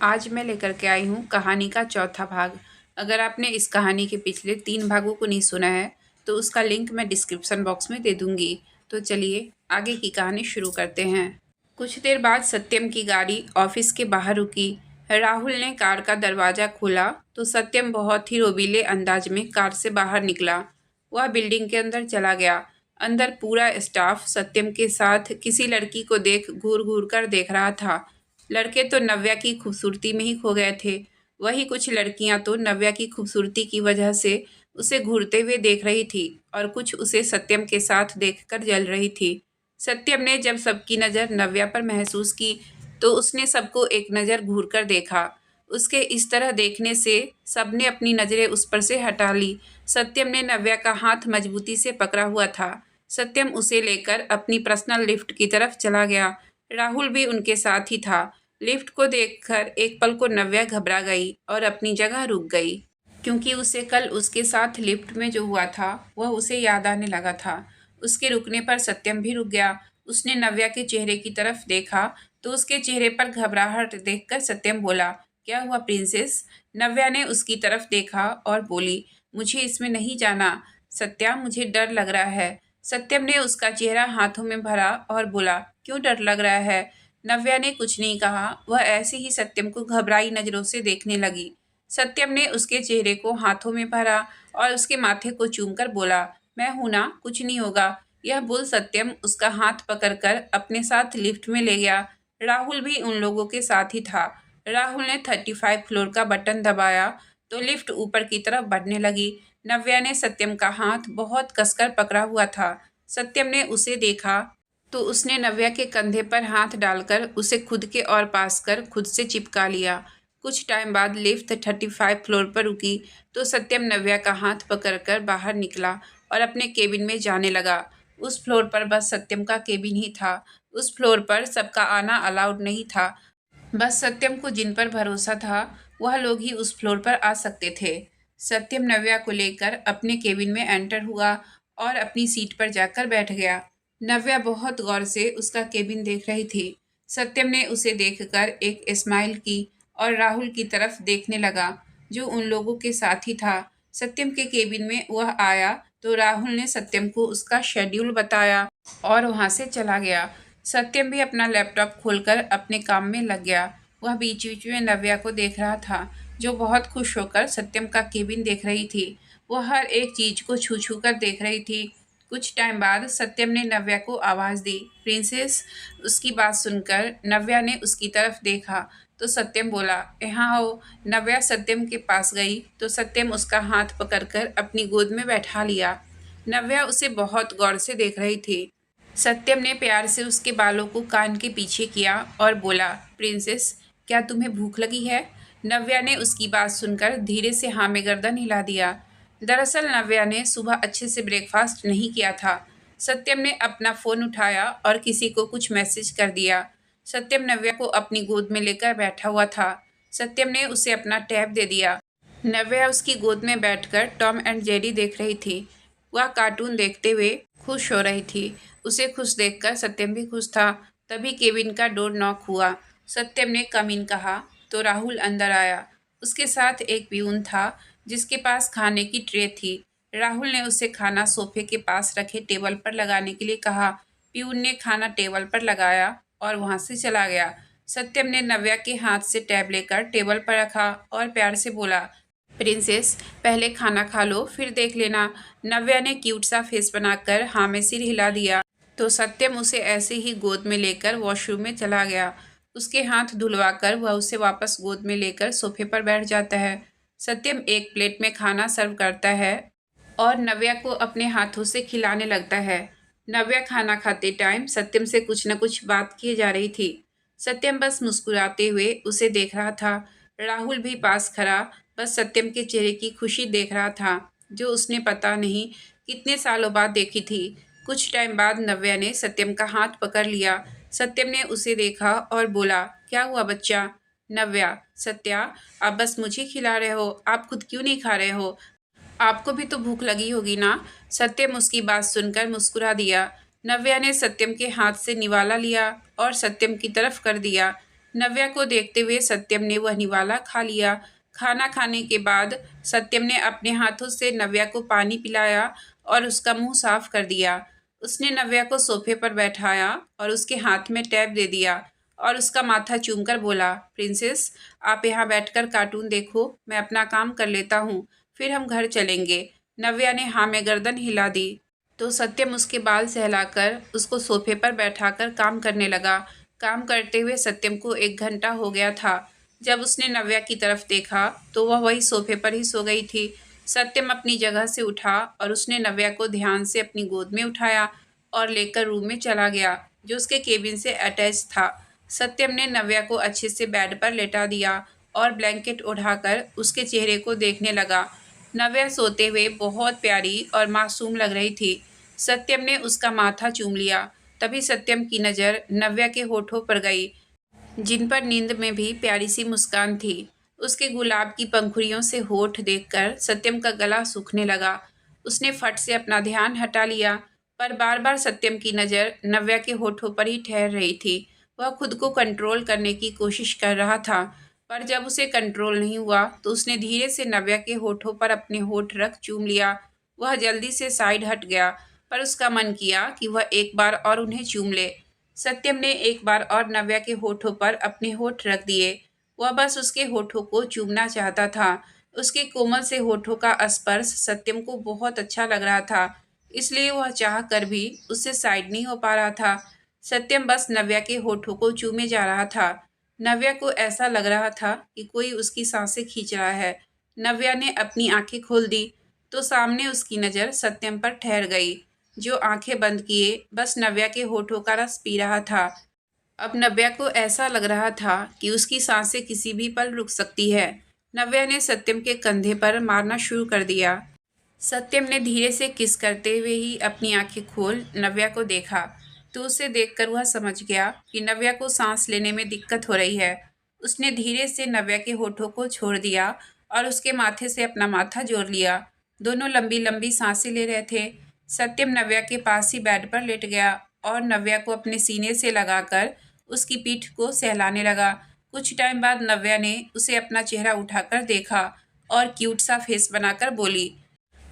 आज मैं लेकर के आई हूँ कहानी का चौथा भाग। अगर आपने इस कहानी के पिछले 3 भागों को नहीं सुना है तो उसका लिंक मैं डिस्क्रिप्शन बॉक्स में दे दूँगी। तो चलिए आगे की कहानी शुरू करते हैं। कुछ देर बाद सत्यम की गाड़ी ऑफिस के बाहर रुकी। राहुल ने कार का दरवाज़ा खोला तो सत्यम बहुत ही रोबीले अंदाज में कार से बाहर निकला। वह बिल्डिंग के अंदर चला गया। अंदर पूरा स्टाफ सत्यम के साथ किसी लड़की को घूर घूर कर देख रहा था। लड़के तो नव्या की खूबसूरती में ही खो गए थे। वही कुछ लड़कियां तो नव्या की खूबसूरती की वजह से उसे घूरते हुए देख रही थी और कुछ उसे सत्यम के साथ देखकर जल रही थी। सत्यम ने जब सबकी नज़र नव्या पर महसूस की तो उसने सबको एक नज़र घूर कर देखा। उसके इस तरह देखने से सबने अपनी नज़रें उस पर से हटा ली। सत्यम ने नव्या का हाथ मजबूती से पकड़ा हुआ था। सत्यम उसे लेकर अपनी पर्सनल लिफ्ट की तरफ चला गया। राहुल भी उनके साथ ही था। लिफ्ट को देखकर एक पल को नव्या घबरा गई और अपनी जगह रुक गई, क्योंकि उसे कल उसके साथ लिफ्ट में जो हुआ था वह उसे याद आने लगा था। उसके रुकने पर सत्यम भी रुक गया। उसने नव्या के चेहरे की तरफ देखा तो उसके चेहरे पर घबराहट देखकर सत्यम बोला, क्या हुआ प्रिंसेस? नव्या ने उसकी तरफ देखा और बोली, मुझे इसमें नहीं जाना सत्या, मुझे डर लग रहा है। सत्यम ने उसका चेहरा हाथों में भरा और बोला, क्यों डर लग रहा है? नव्या ने कुछ नहीं कहा। वह ऐसे ही सत्यम को घबराई नज़रों से देखने लगी। सत्यम ने उसके चेहरे को हाथों में भरा और उसके माथे को चूमकर बोला, मैं हूं ना, कुछ नहीं होगा। यह बोल सत्यम उसका हाथ पकड़कर अपने साथ लिफ्ट में ले गया। राहुल भी उन लोगों के साथ ही था। राहुल ने 35 फ्लोर का बटन दबाया तो लिफ्ट ऊपर की तरफ बढ़ने लगी। नव्या ने सत्यम का हाथ बहुत कसकर पकड़ा हुआ था। सत्यम ने उसे देखा तो उसने नव्या के कंधे पर हाथ डालकर उसे खुद के और पास कर खुद से चिपका लिया। कुछ टाइम बाद लिफ्ट 35 फ्लोर पर रुकी तो सत्यम नव्या का हाथ पकड़कर बाहर निकला और अपने केबिन में जाने लगा। उस फ्लोर पर बस सत्यम का केबिन ही था। उस फ्लोर पर सबका आना अलाउड नहीं था। बस सत्यम को जिन पर भरोसा था वह लोग ही उस फ्लोर पर आ सकते थे। सत्यम नव्या को लेकर अपने केबिन में एंटर हुआ और अपनी सीट पर जाकर बैठ गया। नव्या बहुत गौर से उसका केबिन देख रही थी। सत्यम ने उसे देखकर एक स्माइल की और राहुल की तरफ देखने लगा, जो उन लोगों के साथ ही था। सत्यम के केबिन में वह आया तो राहुल ने सत्यम को उसका शेड्यूल बताया और वहां से चला गया। सत्यम भी अपना लैपटॉप खोलकर अपने काम में लग गया। वह बीच बीच में नव्या को देख रहा था, जो बहुत खुश होकर सत्यम का केबिन देख रही थी। वह हर एक चीज को छू छू कर देख रही थी। कुछ टाइम बाद सत्यम ने नव्या को आवाज़ दी, प्रिंसेस। उसकी बात सुनकर नव्या ने उसकी तरफ देखा तो सत्यम बोला, यहाँ आओ। नव्या सत्यम के पास गई तो सत्यम उसका हाथ पकड़कर अपनी गोद में बैठा लिया। नव्या उसे बहुत गौर से देख रही थी। सत्यम ने प्यार से उसके बालों को कान के पीछे किया और बोला, प्रिंसेस, क्या तुम्हें भूख लगी है? नव्या ने उसकी बात सुनकर धीरे से हाँ में गर्दन हिला दिया। दरअसल नव्या ने सुबह अच्छे से ब्रेकफास्ट नहीं किया था। सत्यम ने अपना फ़ोन उठाया और किसी को कुछ मैसेज कर दिया। सत्यम नव्या को अपनी गोद में लेकर बैठा हुआ था। सत्यम ने उसे अपना टैब दे दिया। नव्या उसकी गोद में बैठकर टॉम एंड जेरी देख रही थी। वह कार्टून देखते हुए खुश हो रही थी। उसे खुश देखकर सत्यम भी खुश था। तभी केबिन का डोर नॉक हुआ। सत्यम ने कम इन कहा तो राहुल अंदर आया। उसके साथ एक पियून था जिसके पास खाने की ट्रे थी। राहुल ने उसे खाना सोफे के पास रखे टेबल पर लगाने के लिए कहा। पियून ने खाना टेबल पर लगाया और वहां से चला गया। सत्यम ने नव्या के हाथ से टैब लेकर टेबल पर रखा और प्यार से बोला, प्रिंसेस, पहले खाना खा लो फिर देख लेना। नव्या ने क्यूट सा फेस बनाकर हाँ में सिर हिला दिया तो सत्यम उसे ऐसे ही गोद में लेकर वॉशरूम में चला गया। उसके हाथ धुलवाकर वह उसे वापस गोद में लेकर सोफे पर बैठ जाता है। सत्यम एक प्लेट में खाना सर्व करता है और नव्या को अपने हाथों से खिलाने लगता है। नव्या खाना खाते टाइम सत्यम से कुछ न कुछ बात किए जा रही थी। सत्यम बस मुस्कुराते हुए उसे देख रहा था। राहुल भी पास खड़ा बस सत्यम के चेहरे की खुशी देख रहा था, जो उसने पता नहीं कितने सालों बाद देखी थी। कुछ टाइम बाद नव्या ने सत्यम का हाथ पकड़ लिया। सत्यम ने उसे देखा और बोला, क्या हुआ बच्चा? नव्या, सत्या, आप बस मुझे खिला रहे हो, आप खुद क्यों नहीं खा रहे हो? आपको भी तो भूख लगी होगी ना? सत्यम उसकी बात सुनकर मुस्कुरा दिया। नव्या ने सत्यम के हाथ से निवाला लिया और सत्यम की तरफ कर दिया। नव्या को देखते हुए सत्यम ने वह निवाला खा लिया। खाना खाने के बाद सत्यम ने अपने हाथों से नव्या को पानी पिलाया और उसका मुंह साफ कर दिया। उसने नव्या को सोफे पर बैठाया और उसके हाथ में टैब दे दिया और उसका माथा चूमकर बोला, प्रिंसेस, आप यहाँ बैठकर कार्टून देखो, मैं अपना काम कर लेता हूँ, फिर हम घर चलेंगे। नव्या ने हाँ में गर्दन हिला दी तो सत्यम उसके बाल सहलाकर उसको सोफे पर बैठाकर काम करने लगा। काम करते हुए सत्यम को 1 घंटा हो गया था। जब उसने नव्या की तरफ देखा तो वह वही सोफे पर ही सो गई थी। सत्यम अपनी जगह से उठा और उसने नव्या को ध्यान से अपनी गोद में उठाया और लेकर रूम में चला गया, जो उसके केबिन से अटैच था। सत्यम ने नव्या को अच्छे से बेड पर लेटा दिया और ब्लैंकेट उठाकर उसके चेहरे को देखने लगा। नव्या सोते हुए बहुत प्यारी और मासूम लग रही थी। सत्यम ने उसका माथा चूम लिया। तभी सत्यम की नज़र नव्या के होठों पर गई, जिन पर नींद में भी प्यारी सी मुस्कान थी। उसके गुलाब की पंखुड़ियों से होठ देखकर सत्यम का गला सूखने लगा। उसने फट से अपना ध्यान हटा लिया, पर बार बार सत्यम की नज़र नव्या के होठों पर ही ठहर रही थी। वह खुद को कंट्रोल करने की कोशिश कर रहा था, पर जब उसे कंट्रोल नहीं हुआ तो उसने धीरे से नव्या के होठों पर अपने होठ रख चूम लिया। वह जल्दी से साइड हट गया, पर उसका मन किया कि वह एक बार और उन्हें चूम ले। सत्यम ने एक बार और नव्या के होठों पर अपने होठ रख दिए। वह बस उसके होठों को चूमना चाहता था। उसके कोमल से होठों का स्पर्श सत्यम को बहुत अच्छा लग रहा था, इसलिए वह चाह कर भी उससे साइड नहीं हो पा रहा था। सत्यम बस नव्या के होठों को चूमे जा रहा था। नव्या को ऐसा लग रहा था कि कोई उसकी सांसें खींच रहा है। नव्या ने अपनी आंखें खोल दी तो सामने उसकी नज़र सत्यम पर ठहर गई, जो आंखें बंद किए बस नव्या के होठों का रस पी रहा था। अब नव्या को ऐसा लग रहा था कि उसकी सांसें किसी भी पल रुक सकती है। नव्या ने सत्यम के कंधे पर मारना शुरू कर दिया। सत्यम ने धीरे से किस करते हुए ही अपनी आंखें खोल नव्या को देखा, तो उसे देखकर वह समझ गया कि नव्या को सांस लेने में दिक्कत हो रही है। उसने धीरे से नव्या के होठों को छोड़ दिया और उसके माथे से अपना माथा जोड़ लिया। दोनों लंबी लंबी सांसें ले रहे थे। सत्यम नव्या के पास ही बेड पर लेट गया और नव्या को अपने सीने से लगाकर उसकी पीठ को सहलाने लगा। कुछ टाइम बाद नव्या ने उसे अपना चेहरा उठाकर देखा और क्यूट सा फेस बनाकर बोली,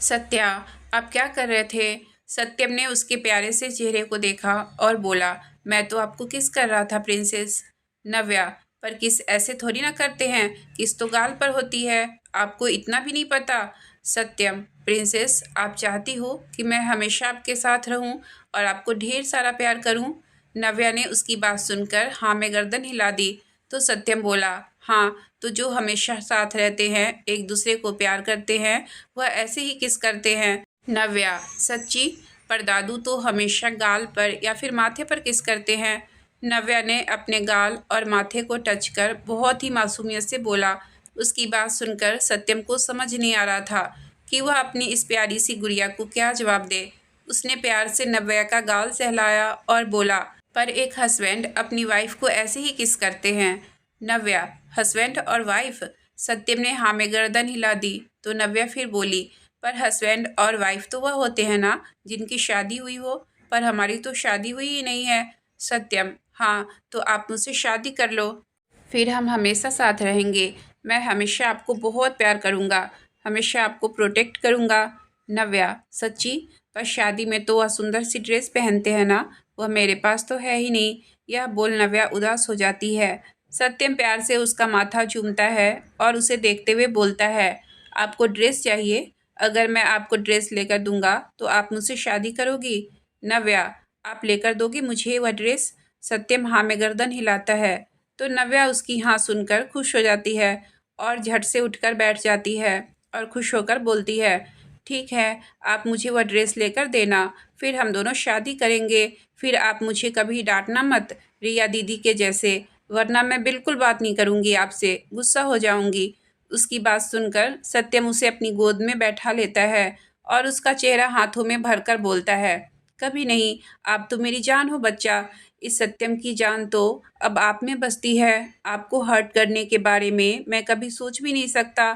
सत्या, आप क्या कर रहे थे? सत्यम ने उसके प्यारे से चेहरे को देखा और बोला, मैं तो आपको किस कर रहा था प्रिंसेस। नव्या, पर किस ऐसे थोड़ी ना करते हैं, किस तो गाल पर होती है, आपको इतना भी नहीं पता। सत्यम, प्रिंसेस, आप चाहती हो कि मैं हमेशा आपके साथ रहूं और आपको ढेर सारा प्यार करूं? नव्या ने उसकी बात सुनकर हाँ में गर्दन हिला दी। तो सत्यम बोला, हाँ, तो जो हमेशा साथ रहते हैं, एक दूसरे को प्यार करते हैं, वह ऐसे ही किस करते हैं। नव्या, सच्ची? पर दादू तो हमेशा गाल पर या फिर माथे पर किस करते हैं। नव्या ने अपने गाल और माथे को टच कर बहुत ही मासूमियत से बोला। उसकी बात सुनकर सत्यम को समझ नहीं आ रहा था कि वह अपनी इस प्यारी सी गुड़िया को क्या जवाब दे। उसने प्यार से नव्या का गाल सहलाया और बोला, पर एक हस्बैंड अपनी वाइफ को ऐसे ही किस करते हैं। नव्या, हस्बैंड और वाइफ? सत्यम ने हाँ में गर्दन हिला दी। तो नव्या फिर बोली, पर हस्बैंड और वाइफ तो वह होते हैं ना जिनकी शादी हुई हो, पर हमारी तो शादी हुई ही नहीं है। सत्यम, हाँ, तो आप मुझसे शादी कर लो, फिर हम हमेशा साथ रहेंगे। मैं हमेशा आपको बहुत प्यार करूँगा, हमेशा आपको प्रोटेक्ट करूँगा। नव्या, सच्ची? पर शादी में तो वह सुंदर सी ड्रेस पहनते हैं ना, वह मेरे पास तो है ही नहीं। यह बोल नव्या उदास हो जाती है। सत्यम प्यार से उसका माथा चूमता है और उसे देखते हुए बोलता है, आपको ड्रेस चाहिए? अगर मैं आपको ड्रेस लेकर दूंगा तो आप मुझसे शादी करोगी? नव्या, आप लेकर दोगी मुझे वह ड्रेस? सत्यम हाँ में गर्दन हिलाता है। तो नव्या उसकी हाँ सुनकर खुश हो जाती है और झट से उठकर बैठ जाती है और खुश होकर बोलती है, ठीक है, आप मुझे वह ड्रेस लेकर देना, फिर हम दोनों शादी करेंगे। फिर आप मुझे कभी डांटना मत, रिया दीदी के जैसे, वरना मैं बिल्कुल बात नहीं करूँगी आपसे, गुस्सा हो जाऊँगी। उसकी बात सुनकर सत्यम उसे अपनी गोद में बैठा लेता है और उसका चेहरा हाथों में भरकर बोलता है, कभी नहीं, आप तो मेरी जान हो बच्चा। इस सत्यम की जान तो अब आप में बसती है। आपको हर्ट करने के बारे में मैं कभी सोच भी नहीं सकता,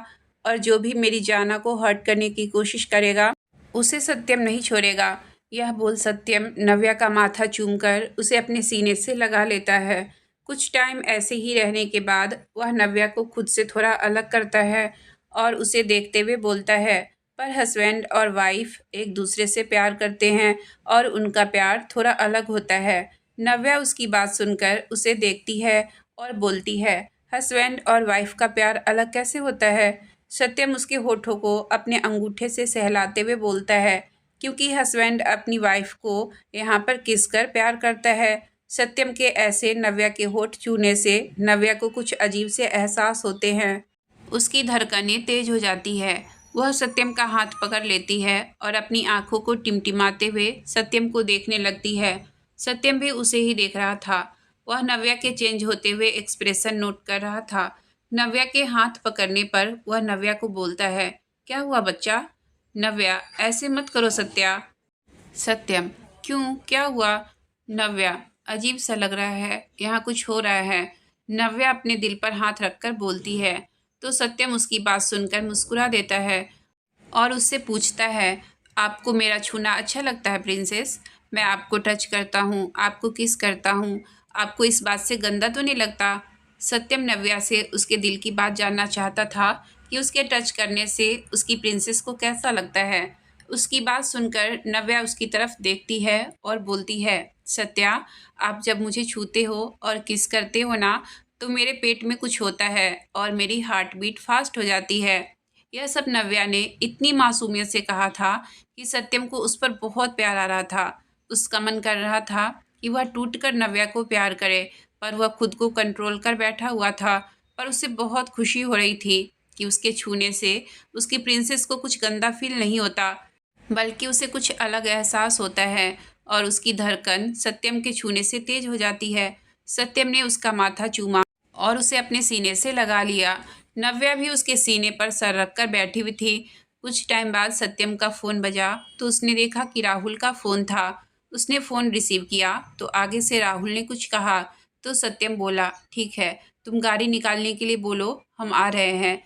और जो भी मेरी जाना को हर्ट करने की कोशिश करेगा उसे सत्यम नहीं छोड़ेगा। यह बोल सत्यम नव्या का माथा चूमकर उसे अपने सीने से लगा लेता है। कुछ टाइम ऐसे ही रहने के बाद वह नव्या को खुद से थोड़ा अलग करता है और उसे देखते हुए बोलता है, पर हस्बैंड और वाइफ एक दूसरे से प्यार करते हैं और उनका प्यार थोड़ा अलग होता है। नव्या उसकी बात सुनकर उसे देखती है और बोलती है, हस्बैंड और वाइफ का प्यार अलग कैसे होता है? सत्यम उसके होठों को अपने अंगूठे से सहलाते हुए बोलता है, क्योंकि हस्बैंड अपनी वाइफ को यहाँ पर किस कर प्यार करता है। सत्यम के ऐसे नव्या के होठ छूने से नव्या को कुछ अजीब से एहसास होते हैं। उसकी धड़कनें तेज हो जाती है। वह सत्यम का हाथ पकड़ लेती है और अपनी आंखों को टिमटिमाते हुए सत्यम को देखने लगती है। सत्यम भी उसे ही देख रहा था। वह नव्या के चेंज होते हुए एक्सप्रेशन नोट कर रहा था। नव्या के हाथ पकड़ने पर वह नव्या को बोलता है, क्या हुआ बच्चा? नव्या, ऐसे मत करो सत्या। सत्यम, क्यों, क्या हुआ? नव्या, अजीब सा लग रहा है, यहाँ कुछ हो रहा है। नव्या अपने दिल पर हाथ रखकर बोलती है। तो सत्यम उसकी बात सुनकर मुस्कुरा देता है और उससे पूछता है, आपको मेरा छूना अच्छा लगता है प्रिंसेस? मैं आपको टच करता हूँ, आपको किस करता हूँ, आपको इस बात से गंदा तो नहीं लगता? सत्यम नव्या से उसके दिल की बात जानना चाहता था कि उसके टच करने से उसकी प्रिंसेस को कैसा लगता है। उसकी बात सुनकर नव्या उसकी तरफ देखती है और बोलती है, सत्या, आप जब मुझे छूते हो और किस करते हो ना, तो मेरे पेट में कुछ होता है और मेरी हार्ट बीट फास्ट हो जाती है। यह सब नव्या ने इतनी मासूमियत से कहा था कि सत्यम को उस पर बहुत प्यार आ रहा था। उसका मन कर रहा था कि वह टूटकर नव्या को प्यार करे, पर वह खुद को कंट्रोल कर बैठा हुआ था। पर उसे बहुत खुशी हो रही थी कि उसके छूने से उसकी प्रिंसेस को कुछ गंदा फील नहीं होता, बल्कि उसे कुछ अलग एहसास होता है और उसकी धड़कन सत्यम के छूने से तेज हो जाती है। सत्यम ने उसका माथा चूमा और उसे अपने सीने से लगा लिया। नव्या भी उसके सीने पर सर रखकर बैठी हुई थी। कुछ टाइम बाद सत्यम का फ़ोन बजा तो उसने देखा कि राहुल का फ़ोन था। उसने फ़ोन रिसीव किया तो आगे से राहुल ने कुछ कहा तो सत्यम बोला, ठीक है, तुम गाड़ी निकालने के लिए बोलो, हम आ रहे हैं।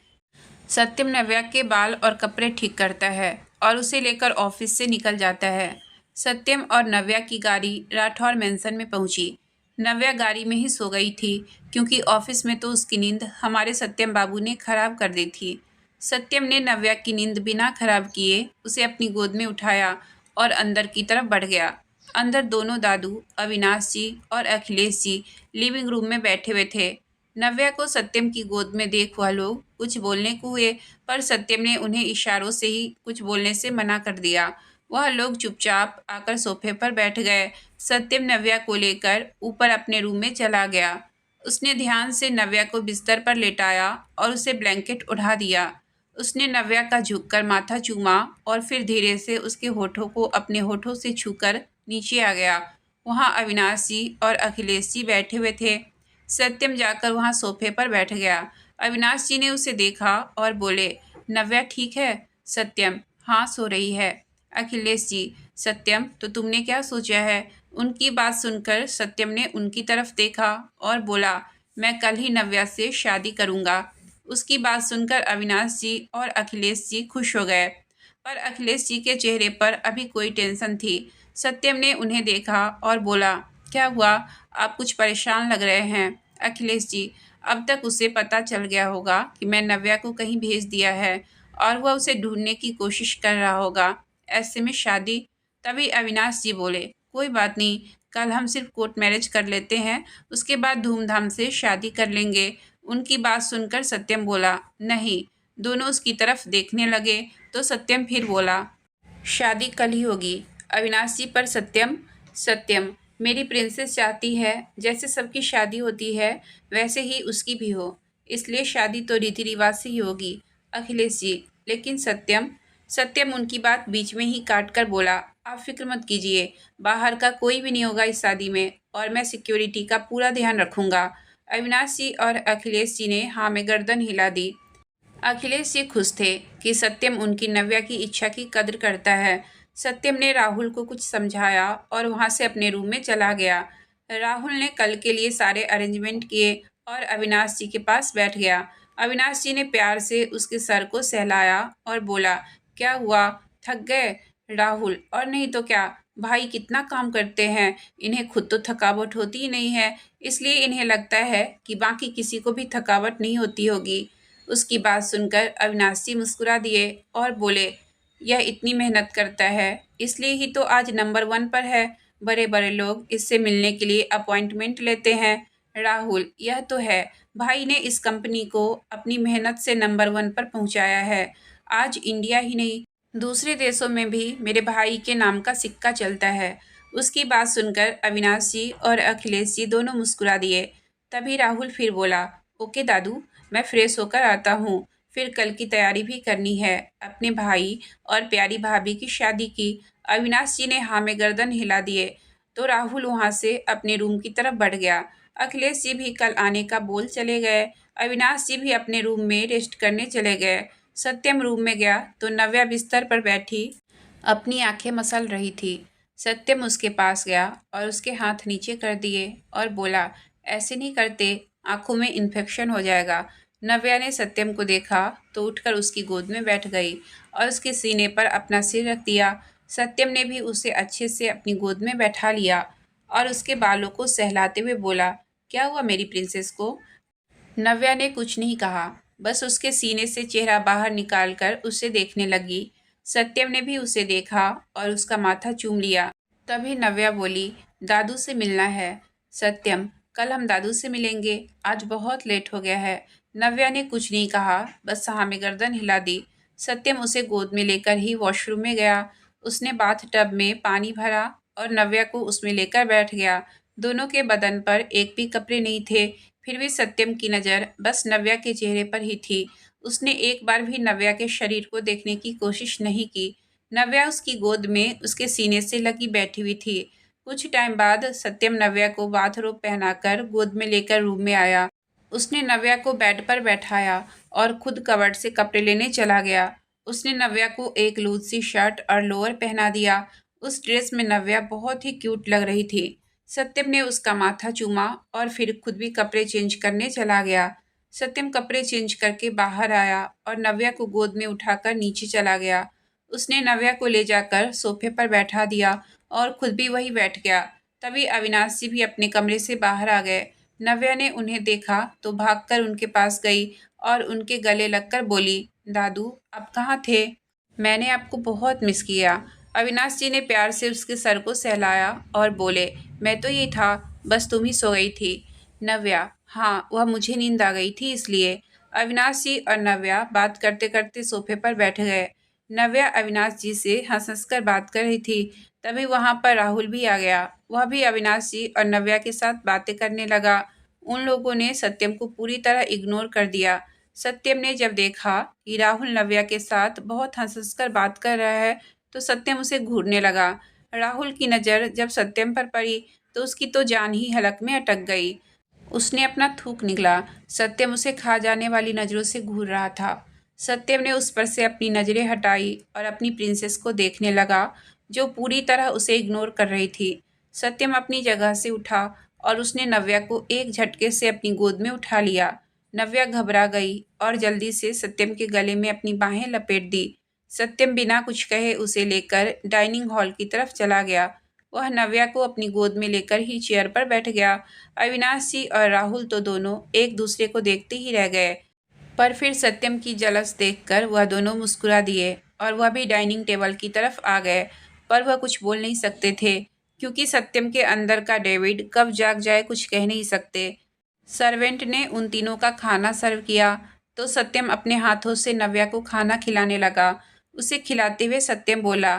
सत्यम नव्या के बाल और कपड़े ठीक करता है और उसे लेकर ऑफिस से निकल जाता है। सत्यम और नव्या की गाड़ी राठौर मेंशन में पहुंची। नव्या गाड़ी में ही सो गई थी, क्योंकि ऑफिस में तो उसकी नींद हमारे सत्यम बाबू ने खराब कर दी थी। सत्यम ने नव्या की नींद बिना खराब किए उसे अपनी गोद में उठाया और अंदर की तरफ बढ़ गया। अंदर दोनों दादू अविनाश जी और अखिलेश जी लिविंग रूम में बैठे हुए थे। नव्या को सत्यम की गोद में देख वह लोग कुछ बोलने को हुए, पर सत्यम ने उन्हें इशारों से ही कुछ बोलने से मना कर दिया। वह लोग चुपचाप आकर सोफे पर बैठ गए। सत्यम नव्या को लेकर ऊपर अपने रूम में चला गया। उसने ध्यान से नव्या को बिस्तर पर लेटाया और उसे ब्लैंकेट उड़ा दिया। उसने नव्या का झुककर माथा चूमा और फिर धीरे से उसके होठों को अपने होठों से छूकर नीचे आ गया। वहाँ अविनाश जी और अखिलेश जी बैठे हुए थे। सत्यम जाकर वहाँ सोफे पर बैठ गया। अविनाश जी ने उसे देखा और बोले, नव्या ठीक है? सत्यम, हाँ, सो रही है। अखिलेश जी, सत्यम, तो तुमने क्या सोचा है? उनकी बात सुनकर सत्यम ने उनकी तरफ देखा और बोला, मैं कल ही नव्या से शादी करूँगा। उसकी बात सुनकर अविनाश जी और अखिलेश जी खुश हो गए, पर अखिलेश जी के चेहरे पर अभी कोई टेंशन थी। सत्यम ने उन्हें देखा और बोला, क्या हुआ, आप कुछ परेशान लग रहे हैं? अखिलेश जी, अब तक उसे पता चल गया होगा कि मैं नव्या को कहीं भेज दिया है और वह उसे ढूंढने की कोशिश कर रहा होगा। ऐसे में शादी? तभी अविनाश जी बोले, कोई बात नहीं, कल हम सिर्फ कोर्ट मैरिज कर लेते हैं, उसके बाद धूमधाम से शादी कर लेंगे। उनकी बात सुनकर सत्यम बोला, नहीं। दोनों उसकी तरफ देखने लगे तो सत्यम फिर बोला, शादी कल ही होगी। अविनाश जी, पर सत्यम? सत्यम, मेरी प्रिंसेस चाहती है जैसे सबकी शादी होती है वैसे ही उसकी भी हो, इसलिए शादी तो रीति रिवाज से ही होगी। अखिलेश जी, लेकिन सत्यम? सत्यम उनकी बात बीच में ही काट कर बोला, आप फिक्र मत कीजिए, बाहर का कोई भी नहीं होगा इस शादी में और मैं सिक्योरिटी का पूरा ध्यान रखूंगा। अविनाश जी और अखिलेश जी ने हाँ में गर्दन हिला दी। अखिलेश जी खुश थे कि सत्यम उनकी नव्या की इच्छा की कद्र करता है। सत्यम ने राहुल को कुछ समझाया और वहां से अपने रूम में चला गया। राहुल ने कल के लिए सारे अरेंजमेंट किए और अविनाश जी के पास बैठ गया। अविनाश जी ने प्यार से उसके सर को सहलाया और बोला, क्या हुआ, थक गए? राहुल, और नहीं तो क्या, भाई कितना काम करते हैं, इन्हें खुद तो थकावट होती ही नहीं है, इसलिए इन्हें लगता है कि बाकी किसी को भी थकावट नहीं होती होगी। उसकी बात सुनकर अविनाश जी मुस्कुरा दिए और बोले, यह इतनी मेहनत करता है, इसलिए ही तो आज नंबर 1 पर है। बड़े बड़े लोग इससे मिलने के लिए अपॉइंटमेंट लेते हैं। राहुल, यह तो है, भाई ने इस कंपनी को अपनी मेहनत से नंबर 1 पर पहुंचाया है। आज इंडिया ही नहीं, दूसरे देशों में भी मेरे भाई के नाम का सिक्का चलता है। उसकी बात सुनकर अविनाश जी और अखिलेश जी दोनों मुस्कुरा दिए। तभी राहुल फिर बोला, ओके दादू, मैं फ्रेश होकर आता हूँ, फिर कल की तैयारी भी करनी है, अपने भाई और प्यारी भाभी की शादी की। अविनाश जी ने हाँ में गर्दन हिला दिए तो राहुल वहाँ से अपने रूम की तरफ बढ़ गया। अखिलेश जी भी कल आने का बोल चले गए। अविनाश जी भी अपने रूम में रेस्ट करने चले गए। सत्यम रूम में गया तो नव्या बिस्तर पर बैठी अपनी आंखें मसल रही थी। सत्यम उसके पास गया और उसके हाथ नीचे कर दिए और बोला, ऐसे नहीं करते, आंखों में इन्फेक्शन हो जाएगा। नव्या ने सत्यम को देखा तो उठकर उसकी गोद में बैठ गई और उसके सीने पर अपना सिर रख दिया। सत्यम ने भी उसे अच्छे से अपनी गोद में बैठा लिया और उसके बालों को सहलाते हुए बोला, क्या हुआ मेरी प्रिंसेस को? नव्या ने कुछ नहीं कहा, बस उसके सीने से चेहरा बाहर निकालकर उसे देखने लगी। सत्यम ने भी उसे देखा और उसका माथा चूम लिया। तभी नव्या बोली, दादू से मिलना है। सत्यम, कल हम दादू से मिलेंगे, आज बहुत लेट हो गया है। नव्या ने कुछ नहीं कहा, बस हाँ में गर्दन हिला दी। सत्यम उसे गोद में लेकर ही वॉशरूम में गया। उसने बाथ टब में पानी भरा और नव्या को उसमें लेकर बैठ गया। दोनों के बदन पर एक भी कपड़े नहीं थे, फिर भी सत्यम की नज़र बस नव्या के चेहरे पर ही थी। उसने एक बार भी नव्या के शरीर को देखने की कोशिश नहीं की। नव्या उसकी गोद में उसके सीने से लगी बैठी हुई थी। कुछ टाइम बाद सत्यम नव्या को बाथरोब पहनाकर गोद में लेकर रूम में आया। उसने नव्या को बेड पर बैठाया और खुद कबर्ड से कपड़े लेने चला गया। उसने नव्या को एक लूज सी शर्ट और लोअर पहना दिया। उस ड्रेस में नव्या बहुत ही क्यूट लग रही थी। सत्यम ने उसका माथा चूमा और फिर खुद भी कपड़े चेंज करने चला गया। सत्यम कपड़े चेंज करके बाहर आया और नव्या को गोद में उठाकर नीचे चला गया। उसने नव्या को ले जाकर सोफे पर बैठा दिया और खुद भी वहीं बैठ गया। तभी अविनाश जी भी अपने कमरे से बाहर आ गए। नव्या ने उन्हें देखा तो भागकर उनके पास गई और उनके गले लगकर बोली, दादू आप कहाँ थे? मैंने आपको बहुत मिस किया। अविनाश जी ने प्यार से उसके सर को सहलाया और बोले, मैं तो ये था, बस तुम ही सो गई थी। नव्या, हाँ वह मुझे नींद आ गई थी इसलिए। अविनाश जी और नव्या बात करते करते सोफे पर बैठ गए। नव्या अविनाश जी से हंस हंस कर बात कर रही थी। तभी वहां पर राहुल भी आ गया। वह भी अविनाश जी और नव्या के साथ बातें करने लगा। उन लोगों ने सत्यम को पूरी तरह इग्नोर कर दिया। सत्यम ने जब देखा कि राहुल नव्या के साथ बहुत हंस हंस कर बात कर रहा है तो सत्यम उसे घूरने लगा। राहुल की नज़र जब सत्यम पर पड़ी तो उसकी तो जान ही हलक में अटक गई। उसने अपना थूक निकला। सत्यम उसे खा जाने वाली नज़रों से घूर रहा था। सत्यम ने उस पर से अपनी नज़रें हटाई और अपनी प्रिंसेस को देखने लगा जो पूरी तरह उसे इग्नोर कर रही थी। सत्यम अपनी जगह से उठा और उसने नव्या को एक झटके से अपनी गोद में उठा लिया। नव्या घबरा गई और जल्दी से सत्यम के गले में अपनी बाहें लपेट दी। सत्यम बिना कुछ कहे उसे लेकर डाइनिंग हॉल की तरफ चला गया। वह नव्या को अपनी गोद में लेकर ही चेयर पर बैठ गया। अविनाश जी और राहुल तो दोनों एक दूसरे को देखते ही रह गए, पर फिर सत्यम की जलस देखकर वह दोनों मुस्कुरा दिए और वह भी डाइनिंग टेबल की तरफ आ गए, पर वह कुछ बोल नहीं सकते थे क्योंकि सत्यम के अंदर का डेविड कब जाग जाए कुछ कह नहीं सकते। सर्वेंट ने उन तीनों का खाना सर्व किया तो सत्यम अपने हाथों से नव्या को खाना खिलाने लगा। उसे खिलाते हुए सत्यम बोला,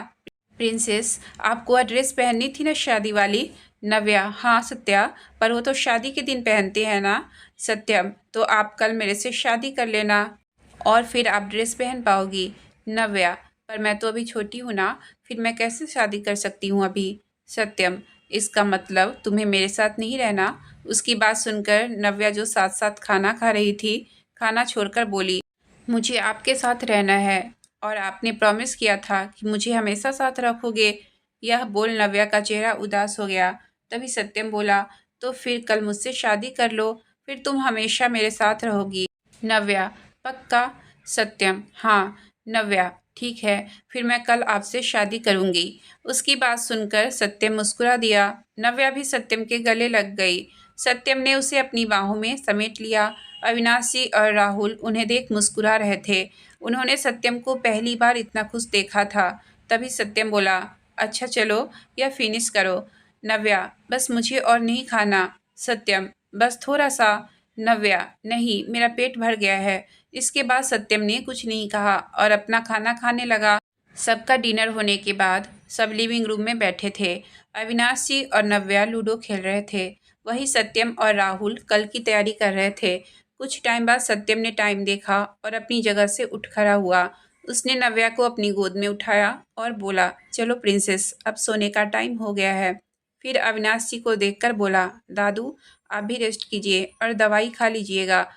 प्रिंसेस आपको वह ड्रेस पहननी थी ना शादी वाली? नव्या, हाँ सत्या, पर वो तो शादी के दिन पहनते हैं ना। सत्यम, तो आप कल मेरे से शादी कर लेना और फिर आप ड्रेस पहन पाओगी। नव्या, पर मैं तो अभी छोटी हूँ ना, फिर मैं कैसे शादी कर सकती हूँ अभी? सत्यम, इसका मतलब तुम्हें मेरे साथ नहीं रहना? उसकी बात सुनकर नव्या जो साथ साथ खाना खा रही थी, खाना छोड़कर बोली, मुझे आपके साथ रहना है और आपने प्रॉमिस किया था कि मुझे हमेशा साथ रखोगे। यह बोल नव्या का चेहरा उदास हो गया। तभी सत्यम बोला, तो फिर कल मुझसे शादी कर लो, फिर तुम हमेशा मेरे साथ रहोगी। नव्या, पक्का? सत्यम, हाँ। नव्या, ठीक है, फिर मैं कल आपसे शादी करूंगी। उसकी बात सुनकर सत्यम मुस्कुरा दिया। नव्या भी सत्यम के गले लग गई। सत्यम ने उसे अपनी बाहों में समेट लिया। अविनाशी और राहुल उन्हें देख मुस्कुरा रहे थे। उन्होंने सत्यम को पहली बार इतना खुश देखा था। तभी सत्यम बोला, अच्छा चलो, यह फिनिश करो। नव्या, बस मुझे और नहीं खाना। सत्यम, बस थोड़ा सा। नव्या, नहीं, मेरा पेट भर गया है। इसके बाद सत्यम ने कुछ नहीं कहा और अपना खाना खाने लगा। सबका डिनर होने के बाद सब लिविंग रूम में बैठे थे। अविनाश जी और नव्या लूडो खेल रहे थे। वही सत्यम और राहुल कल की तैयारी कर रहे थे। कुछ टाइम बाद सत्यम ने टाइम देखा और अपनी जगह से उठ खड़ा हुआ। उसने नव्या को अपनी गोद में उठाया और बोला, चलो प्रिंसेस, अब सोने का टाइम हो गया है। फिर अविनाश जी को देखकर बोला, दादू, आप भी रेस्ट कीजिए और दवाई खा लीजिएगा।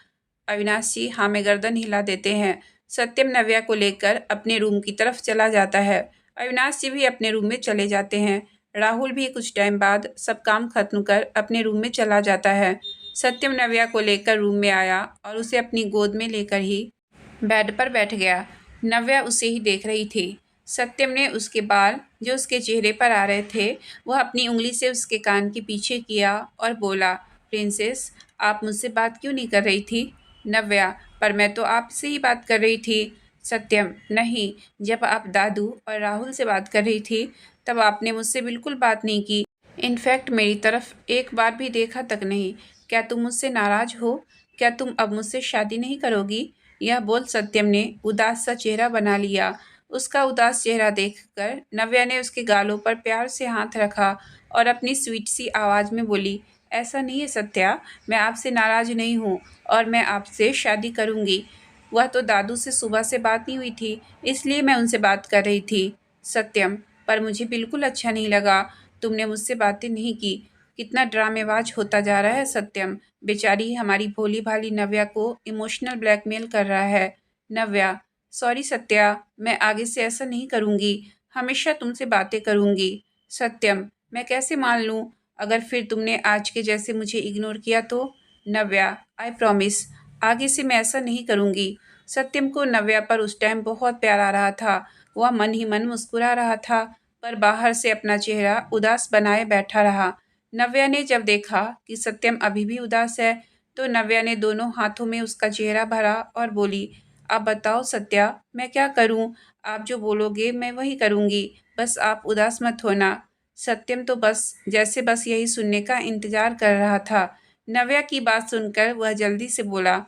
अविनाश जी हाँ में गर्दन हिला देते हैं। सत्यम नव्या को लेकर अपने रूम की तरफ चला जाता है। अविनाश जी भी अपने रूम में चले जाते हैं। राहुल भी कुछ टाइम बाद सब काम खत्म कर अपने रूम में चला जाता है। सत्यम नव्या को लेकर रूम में आया और उसे अपनी गोद में लेकर ही बेड पर बैठ गया। नव्या उसे ही देख रही थी। सत्यम ने उसके बाल जो उसके चेहरे पर आ रहे थे वह अपनी उंगली से उसके कान के पीछे किया और बोला, प्रिंसेस, आप मुझसे बात क्यों नहीं कर रही थी? नव्या, पर मैं तो आपसे ही बात कर रही थी। सत्यम, नहीं, जब आप दादू और राहुल से बात कर रही थी तब आपने मुझसे बिल्कुल बात नहीं की। इनफैक्ट मेरी तरफ एक बार भी देखा तक नहीं। क्या तुम मुझसे नाराज हो? क्या तुम अब मुझसे शादी नहीं करोगी? यह बोल सत्यम ने उदास सा चेहरा बना लिया। उसका उदास चेहरा देखकर नव्या ने उसके गालों पर प्यार से हाथ रखा और अपनी स्वीट सी आवाज़ में बोली, ऐसा नहीं है सत्या, मैं आपसे नाराज नहीं हूँ और मैं आपसे शादी करूँगी। वह तो दादू से सुबह से बात नहीं हुई थी, इसलिए मैं उनसे बात कर रही थी। सत्यम, पर मुझे बिल्कुल अच्छा नहीं लगा। तुमने मुझसे बातें नहीं की। कितना ड्रामेबाज होता जा रहा है सत्यम। बेचारी हमारी भोली भाली नव्या को इमोशनल ब्लैकमेल कर रहा है। नव्या, सॉरी सत्या, मैं आगे से ऐसा नहीं करूँगी। हमेशा तुमसे बातें करूँगी। सत्यम, मैं कैसे मान लूँ अगर फिर तुमने आज के जैसे मुझे इग्नोर किया तो? नव्या, आई प्रॉमिस, आगे से मैं ऐसा नहीं करूँगी। सत्यम को नव्या पर उस टाइम बहुत प्यार आ रहा था। वह मन ही मन मुस्कुरा रहा था, पर बाहर से अपना चेहरा उदास बनाए बैठा रहा। नव्या ने जब देखा कि सत्यम अभी भी उदास है, तो नव्या ने दोनों हाथों में उसका चेहरा भरा और बोली, आप बताओ सत्या, मैं क्या करूं? आप जो बोलोगे मैं वही करूंगी। बस आप उदास मत होना। सत्यम तो बस यही सुनने का इंतजार कर रहा था। नव्या की बात सुनकर वह जल्दी से बोला,